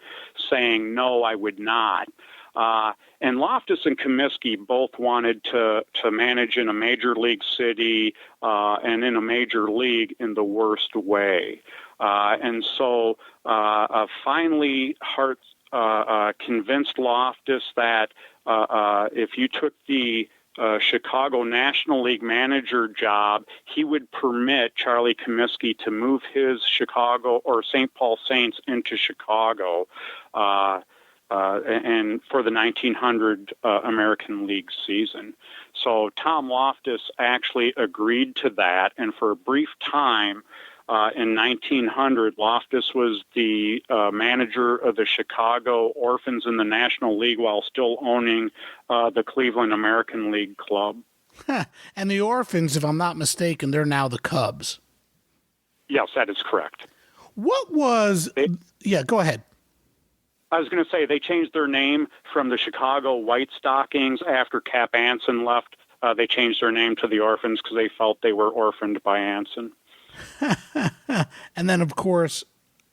saying, no, I would not. And Loftus and Comiskey both wanted to manage in a major league city and in a major league in the worst way. And so finally, Hart convinced Loftus that if you took the Chicago National League manager job, he would permit Charlie Comiskey to move his Chicago or St. Paul Saints into Chicago and for the 1900 American League season. So Tom Loftus actually agreed to that, and for a brief time, in 1900, Loftus was the manager of the Chicago Orphans in the National League while still owning the Cleveland American League club. And the Orphans, if I'm not mistaken, they're now the Cubs. Yes, that is correct. What was... Yeah, go ahead. I was going to say they changed their name from the Chicago White Stockings after Cap Anson left. They changed their name to the Orphans because they felt they were orphaned by Anson. And then, of course,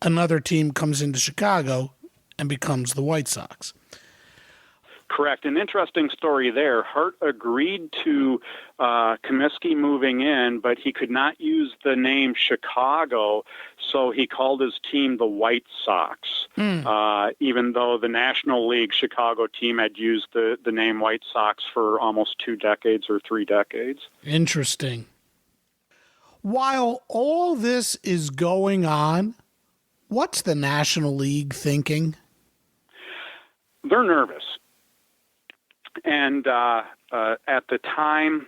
another team comes into Chicago and becomes the White Sox. Correct. An interesting story there. Hart agreed to Comiskey moving in, but he could not use the name Chicago, so he called his team the White Sox, even though the National League Chicago team had used the name White Sox for almost 2 decades or 3 decades. Interesting. While all this is going on, what's the National League thinking? They're nervous. And at the time,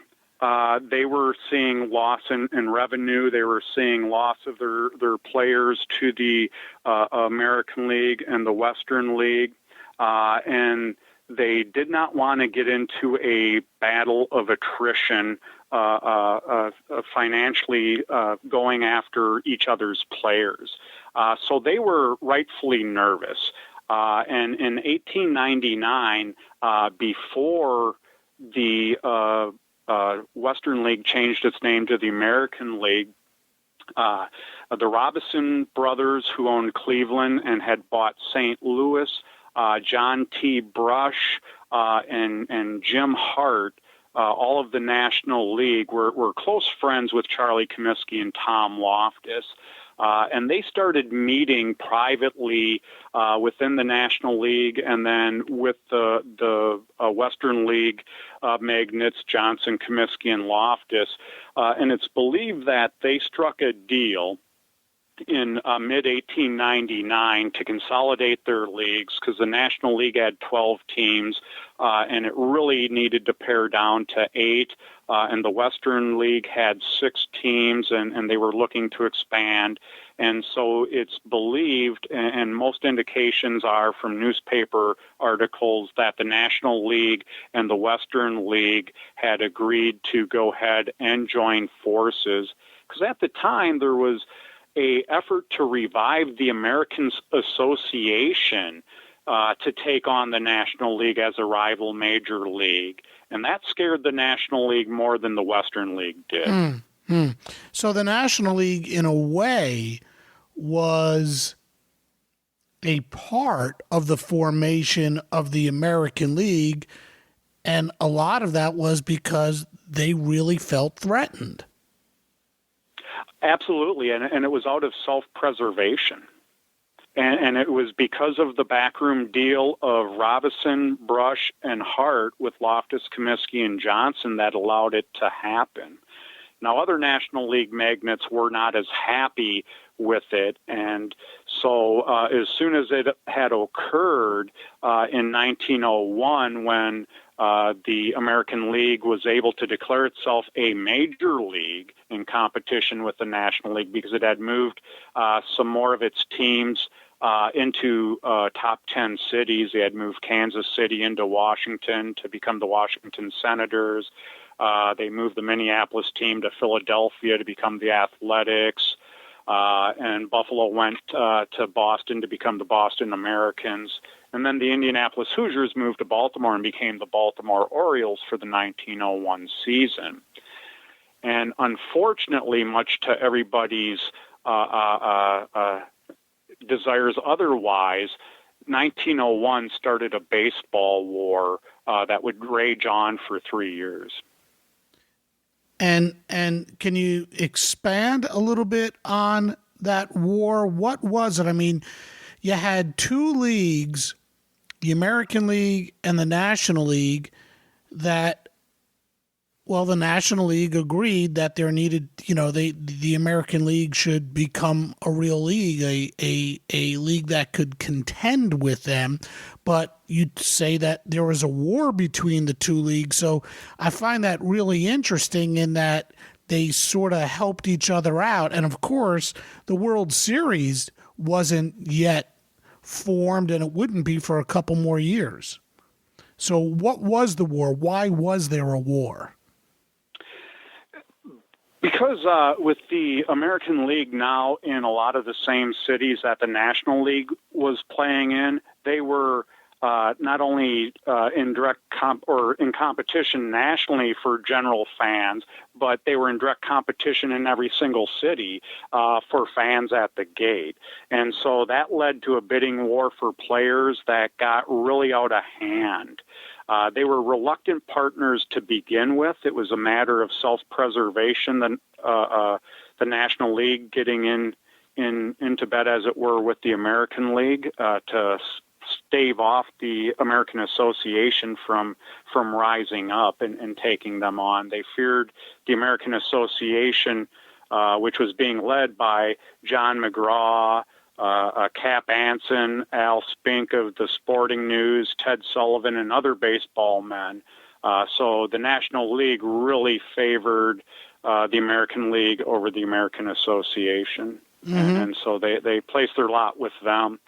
they were seeing loss in revenue. They were seeing loss of their players to the American League and the Western League. And they did not want to get into a battle of attrition financially going after each other's players. So they were rightfully nervous. And in 1899, before the Western League changed its name to the American League, the Robinson brothers, who owned Cleveland and had bought St. Louis, John T. Brush, and Jim Hart, all of the National League, were close friends with Charlie Comiskey and Tom Loftus. And they started meeting privately within the National League, and then with the Western League magnates, Johnson, Comiskey, and Loftus. And it's believed that they struck a deal in mid-1899 to consolidate their leagues, because the National League had 12 teams, and it really needed to pare down to 8. And the Western League had 6 teams, and they were looking to expand. And so it's believed, and most indications are from newspaper articles, that the National League and the Western League had agreed to go ahead and join forces. Because at the time, there was a effort to revive the American Association to take on the National League as a rival major league. And that scared the National League more than the Western League did. So the National League, in a way, was a part of the formation of the American League, and a lot of that was because they really felt threatened. Absolutely, and it was out of self-preservation. And it was because of the backroom deal of Robison, Brush, and Hart with Loftus, Comiskey, and Johnson that allowed it to happen. Now, other National League magnates were not as happy with it, and so as soon as it had occurred in 1901, when the American League was able to declare itself a major league in competition with the National League, because it had moved some more of its teams into top 10 cities. They had moved Kansas City into Washington to become the Washington Senators. They moved the Minneapolis team to Philadelphia to become the Athletics. And Buffalo went to Boston to become the Boston Americans. And then the Indianapolis Hoosiers moved to Baltimore and became the Baltimore Orioles for the 1901 season. And unfortunately, much to everybody's desires otherwise, 1901 started a baseball war that would rage on for 3 years. And can you expand a little bit on that war? What was it? I mean, you had 2 leagues, the American League and the National League, that, well, the National League agreed that there needed, the American League should become a real league, a league that could contend with them. But you'd say that there was a war between the 2 leagues. So I find that really interesting in that they sort of helped each other out. And of course, the World Series wasn't yet formed, and it wouldn't be for a couple more years. So what was the war? Why was there a war? Because with the American League now in a lot of the same cities that the National League was playing in, they were not only in direct in competition nationally for general fans, but they were in direct competition in every single city for fans at the gate. And so that led to a bidding war for players that got really out of hand. They were reluctant partners to begin with. It was a matter of self-preservation. The National League getting into bed, as it were, with the American League to stave off the American Association from rising up and taking them on. They feared the American Association, which was being led by John McGraw, Cap Anson, Al Spink of the Sporting News, Ted Sullivan, and other baseball men. So the National League really favored the American League over the American Association. Mm-hmm. And so they placed their lot with them.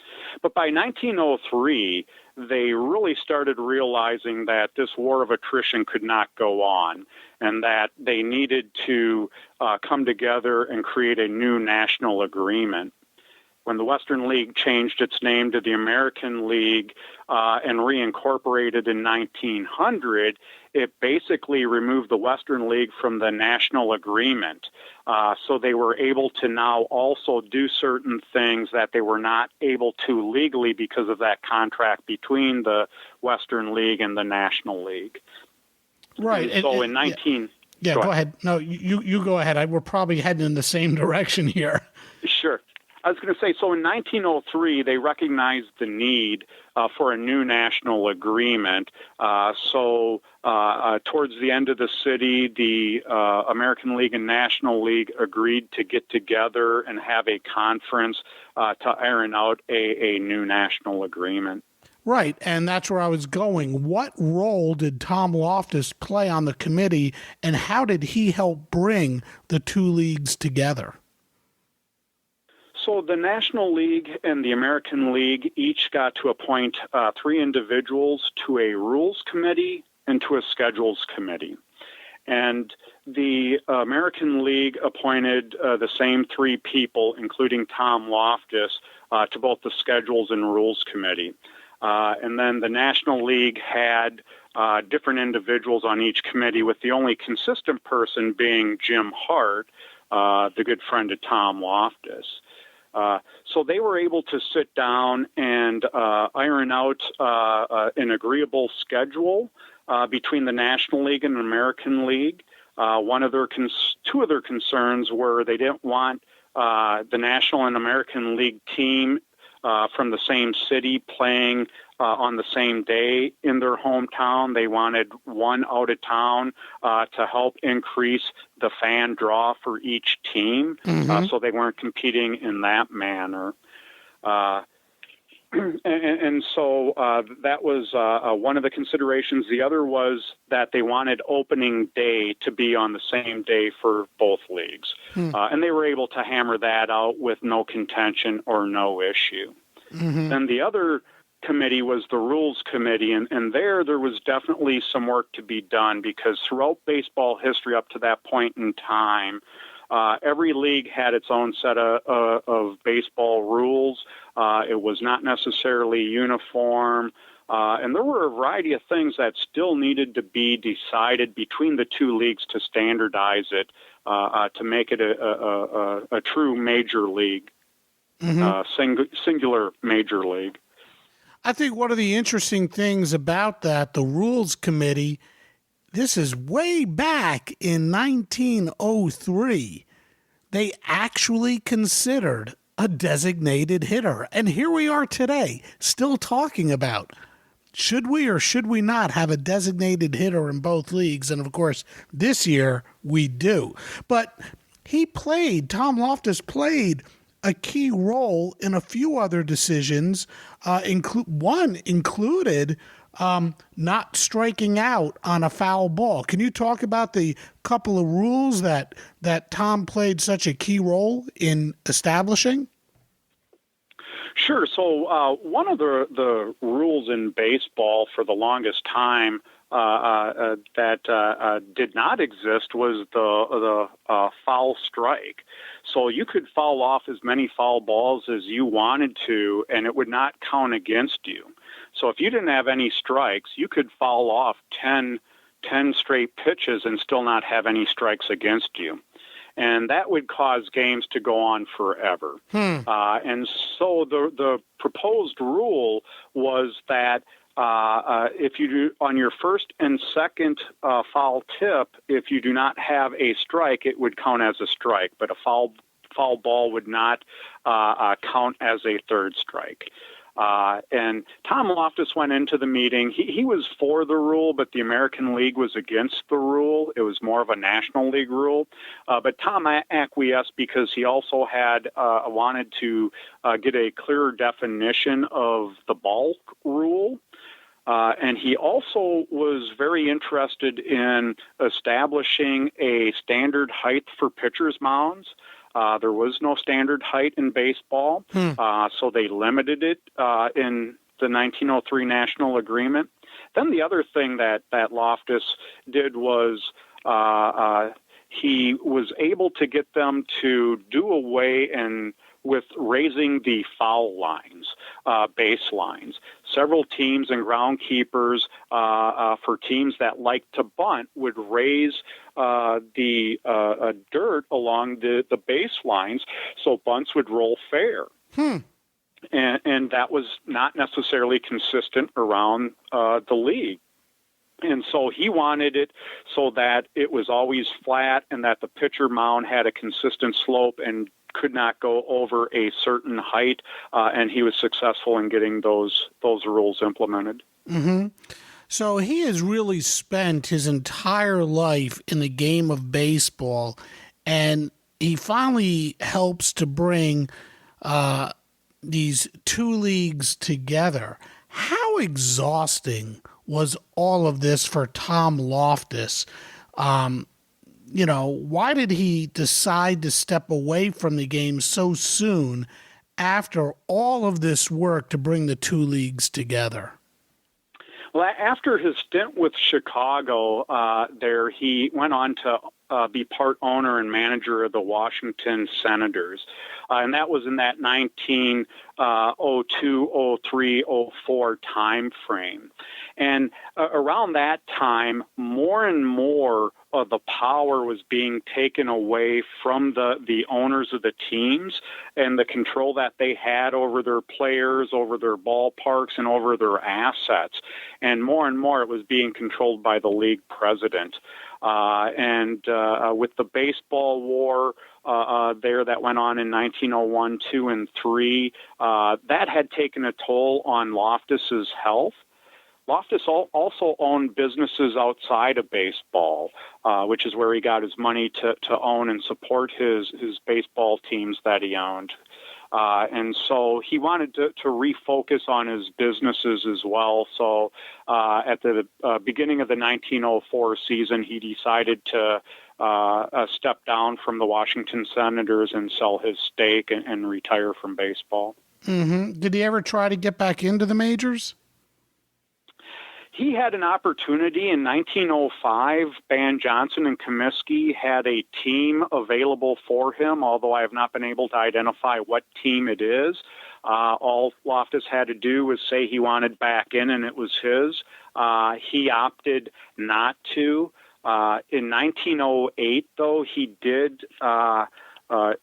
But by 1903, they really started realizing that this war of attrition could not go on, and that they needed to come together and create a new national agreement. When the Western League changed its name to the American League and reincorporated in 1900, it basically removed the Western League from the national agreement. So they were able to now also do certain things that they were not able to legally because of that contract between the Western League and the National League. Right. And so in 19... Yeah, go ahead. No, you go ahead. We're probably heading in the same direction here. Sure. I was going to say, so in 1903, they recognized the need for a new national agreement. So towards the end of the city, the American League and National League agreed to get together and have a conference to iron out a new national agreement. Right, and that's where I was going. What role did Tom Loftus play on the committee, and how did he help bring the two leagues together? So the National League and the American League each got to appoint 3 individuals to a rules committee and to a schedules committee. And the American League appointed the same 3 people, including Tom Loftus, to both the schedules and rules committee. And then the National League had different individuals on each committee, with the only consistent person being Jim Hart, the good friend of Tom Loftus. So they were able to sit down and iron out an agreeable schedule between the National League and the American League. Two of their concerns were they didn't want the National and American League team from the same city playing on the same day in their hometown. They wanted one out of town to help increase the fan draw for each team, so they weren't competing in that manner. And so that was one of the considerations. The other was that they wanted opening day to be on the same day for both leagues. And they were able to hammer that out with no contention or no issue. Then the other committee was the rules committee, and there was definitely some work to be done, because throughout baseball history up to that point in time, every league had its own set of baseball rules. It was not necessarily uniform, and there were a variety of things that still needed to be decided between the two leagues to standardize it, to make it a true major league, singular major league. I think one of the interesting things about that, the Rules Committee, this is way back in 1903, they actually considered a designated hitter. And here we are today, still talking about, should we or should we not have a designated hitter in both leagues? And of course, this year we do. But Tom Loftus played a key role in a few other decisions. One included not striking out on a foul ball. Can you talk about the couple of rules that Tom played such a key role in establishing? Sure. So one of the rules in baseball for the longest time that did not exist was the foul strike. So you could foul off as many foul balls as you wanted to, and it would not count against you. So if you didn't have any strikes, you could foul off 10 straight pitches and still not have any strikes against you. And that would cause games to go on forever. And so the proposed rule was that if you do on your first and second foul tip, if you do not have a strike, it would count as a strike, but a foul ball would not count as a third strike. And Tom Loftus went into the meeting. He was for the rule, but the American League was against the rule. It was more of a National League rule. But Tom acquiesced because he also had wanted to get a clearer definition of the bulk rule. And he also was very interested in establishing a standard height for pitchers' mounds. There was no standard height in baseball, so they limited it in the 1903 National Agreement. Then the other thing that Loftus did was he was able to get them to do away with raising the foul lines, baselines. Several teams and groundkeepers for teams that like to bunt would raise the dirt along the baselines so bunts would roll fair. And that was not necessarily consistent around the league. And so he wanted it so that it was always flat and that the pitcher mound had a consistent slope and could not go over a certain height, and he was successful in getting those rules implemented. Mm-hmm. So he has really spent his entire life in the game of baseball, and he finally helps to bring these two leagues together. How exhausting was all of this for Tom Loftus? Why did he decide to step away from the game so soon after all of this work to bring the two leagues together? Well, after his stint with Chicago, he went on to be part owner and manager of the Washington Senators. And that was in that 1902, 03, 04 time frame. And around that time, more and more of the power was being taken away from the owners of the teams and the control that they had over their players, over their ballparks, and over their assets. And more it was being controlled by the league president. With the baseball war that went on in 1901, 2, and 3, that had taken a toll on Loftus's health. Loftus also owned businesses outside of baseball, which is where he got his money to own and support his baseball teams that he owned. And so he wanted to refocus on his businesses as well. So at the beginning of the 1904 season, he decided to step down from the Washington Senators and sell his stake and retire from baseball. Mm-hmm. Did he ever try to get back into the majors? He had an opportunity in 1905. Johnson and Comiskey had a team available for him, although I have not been able to identify what team it is. All Loftus had to do was say he wanted back in, and it was his. He opted not to. In 1908, though, he did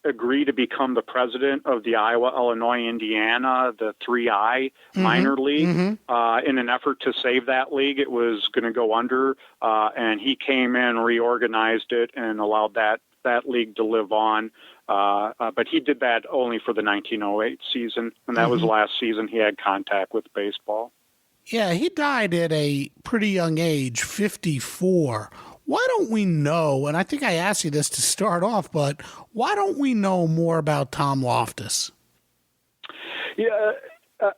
agree to become the president of the Iowa, Illinois, Indiana, the 3I minor league. Mm-hmm. In an effort to save that league, it was going to go under, and he came in, reorganized it, and allowed that league to live on. But he did that only for the 1908 season, and that mm-hmm. was the last season he had contact with baseball. Yeah, he died at a pretty young age, 54. Why don't we know, and I think I asked you this to start off, but why don't we know more about Tom Loftus? Yeah,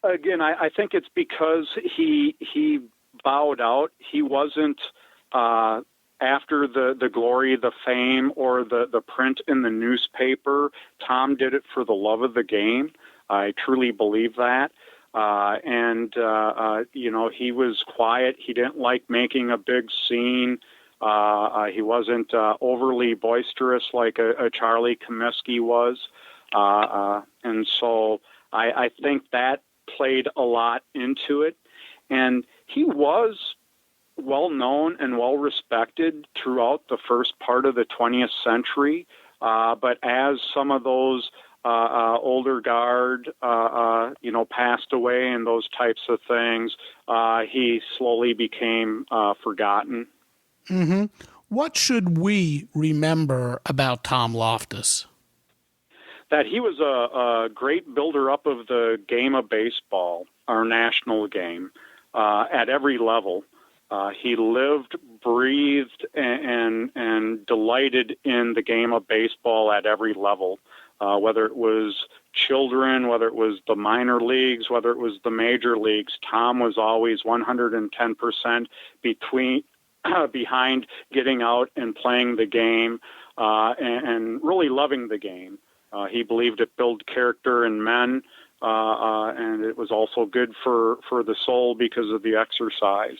again, I think it's because he bowed out. He wasn't after the glory, the fame, or the print in the newspaper. Tom did it for the love of the game. I truly believe that. He was quiet. He didn't like making a big scene. He wasn't overly boisterous like a Charlie Comiskey was. And so I think that played a lot into it. And he was well known and well respected throughout the first part of the 20th century. But as some of those older guard, passed away and those types of things, he slowly became forgotten. Mm-hmm. What should we remember about Tom Loftus? That he was a great builder-up of the game of baseball, our national game, at every level. He lived, breathed, and delighted in the game of baseball at every level, whether it was children, whether it was the minor leagues, whether it was the major leagues. Tom was always 110% behind getting out and playing the game and really loving the game. He believed it built character in men, and it was also good for the soul because of the exercise.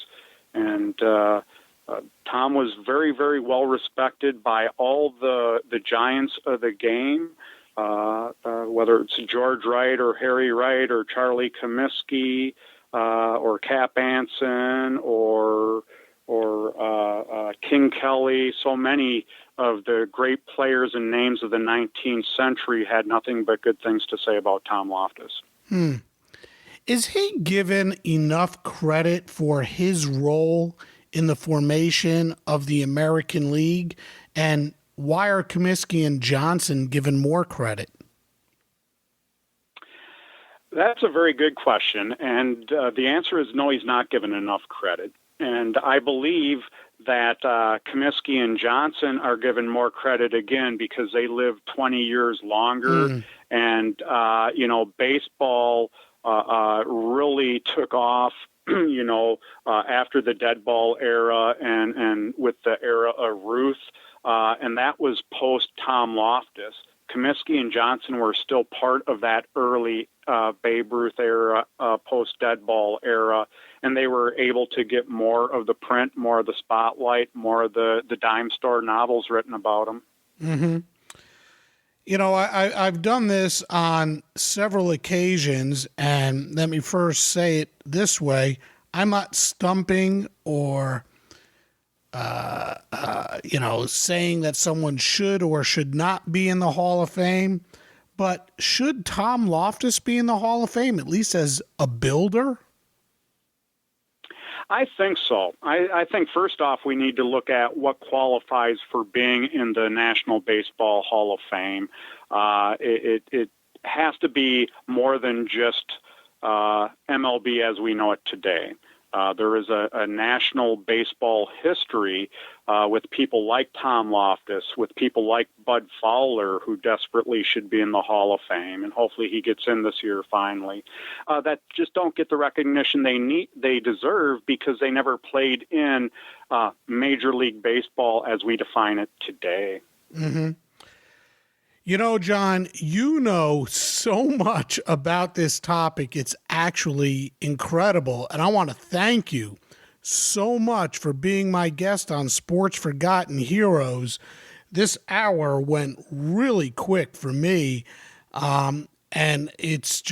And Tom was very, very well respected by all the giants of the game, whether it's George Wright or Harry Wright or Charlie Comiskey or Cap Anson or King Kelly. So many of the great players and names of the 19th century had nothing but good things to say about Tom Loftus. Is he given enough credit for his role in the formation of the American League? And why are Comiskey and Johnson given more credit? That's a very good question, and the answer is no, he's not given enough credit. And I believe that Comiskey and Johnson are given more credit again because they lived 20 years longer, and baseball really took off. After the dead ball era and with the era of Ruth, and that was post Tom Loftus. Comiskey and Johnson were still part of that early Babe Ruth era, post dead ball era, and they were able to get more of the print, more of the spotlight, more of the dime store novels written about them. Mm-hmm. I've done this on several occasions, and let me first say it this way. I'm not stumping or, saying that someone should or should not be in the Hall of Fame, but should Tom Loftus be in the Hall of Fame, at least as a builder? I think so. I think first off, we need to look at what qualifies for being in the National Baseball Hall of Fame. It has to be more than just MLB as we know it today. There is a national baseball history with people like Tom Loftus, with people like Bud Fowler, who desperately should be in the Hall of Fame, and hopefully he gets in this year finally, that just don't get the recognition they deserve because they never played in Major League Baseball as we define it today. Mm-hmm. John, you know so much about this topic. It's actually incredible. And I want to thank you so much for being my guest on Sports Forgotten Heroes. This hour went really quick for me. And it's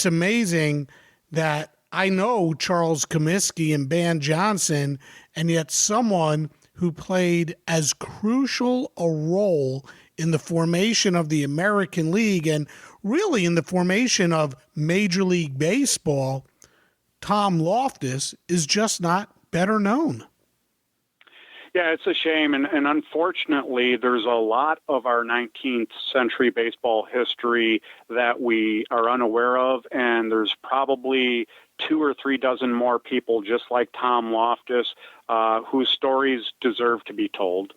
amazing that I know Charles Comiskey and Ban Johnson, and yet someone who played as crucial a role in the formation of the American League and really in the formation of Major League Baseball, Tom Loftus, is just not better known. Yeah, it's a shame. And unfortunately, there's a lot of our 19th century baseball history that we are unaware of. And there's probably 2 or 3 dozen more people just like Tom Loftus whose stories deserve to be told.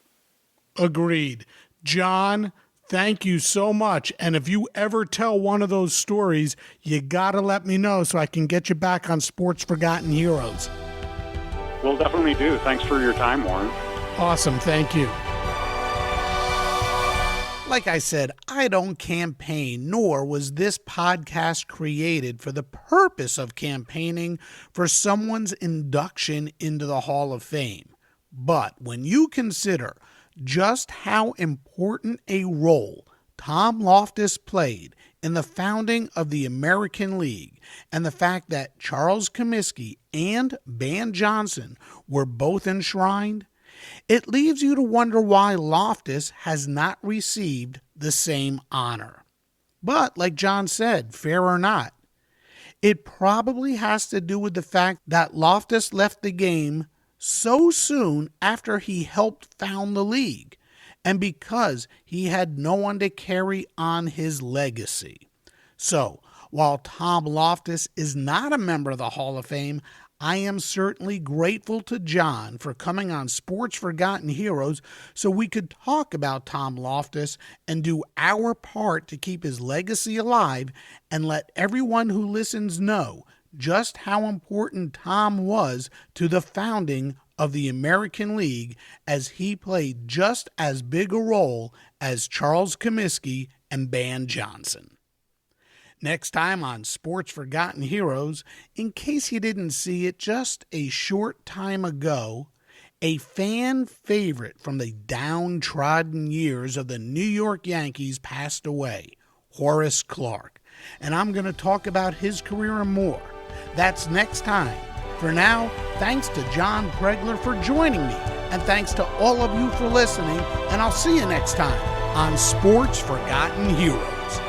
Agreed. John, thank you so much. And if you ever tell one of those stories, you got to let me know so I can get you back on Sports Forgotten Heroes. We'll definitely do. Thanks for your time, Warren. Awesome. Thank you. Like I said, I don't campaign, nor was this podcast created for the purpose of campaigning for someone's induction into the Hall of Fame. But when you consider just how important a role Tom Loftus played in the founding of the American League, and the fact that Charles Comiskey and Ban Johnson were both enshrined, it leaves you to wonder why Loftus has not received the same honor. But, like John said, fair or not, it probably has to do with the fact that Loftus left the game so soon after he helped found the league, and because he had no one to carry on his legacy. So, while Tom Loftus is not a member of the Hall of Fame, I am certainly grateful to John for coming on Sports Forgotten Heroes so we could talk about Tom Loftus and do our part to keep his legacy alive and let everyone who listens know just how important Tom was to the founding of the American League, as he played just as big a role as Charles Comiskey and Ban Johnson. Next time on Sports Forgotten Heroes, in case you didn't see it just a short time ago, a fan favorite from the downtrodden years of the New York Yankees passed away, Horace Clarke. And I'm going to talk about his career and more. That's next time. For now, thanks to John Pregler for joining me, and thanks to all of you for listening, and I'll see you next time on Sports Forgotten Heroes.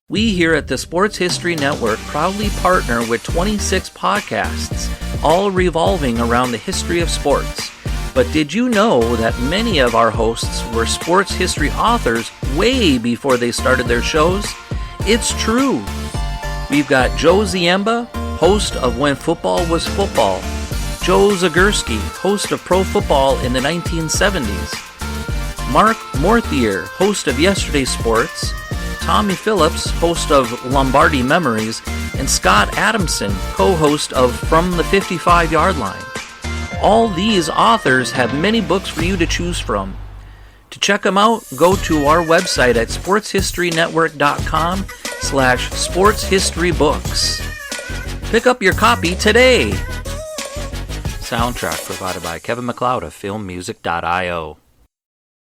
We here at the Sports History Network proudly partner with 26 podcasts, all revolving around the history of sports. But did you know that many of our hosts were sports history authors way before they started their shows. It's true. We've got Joe Ziemba, host of When Football Was Football, Joe Zagurski, host of Pro Football in the 1970s, Mark Morthier, host of Yesterday Sports, Tommy Phillips, host of Lombardi Memories, and Scott Adamson, co-host of From the 55-Yard Line. All these authors have many books for you to choose from. To check them out, go to our website at sportshistorynetwork.com/sportshistorybooks. Pick up your copy today. Soundtrack provided by Kevin MacLeod of filmmusic.io.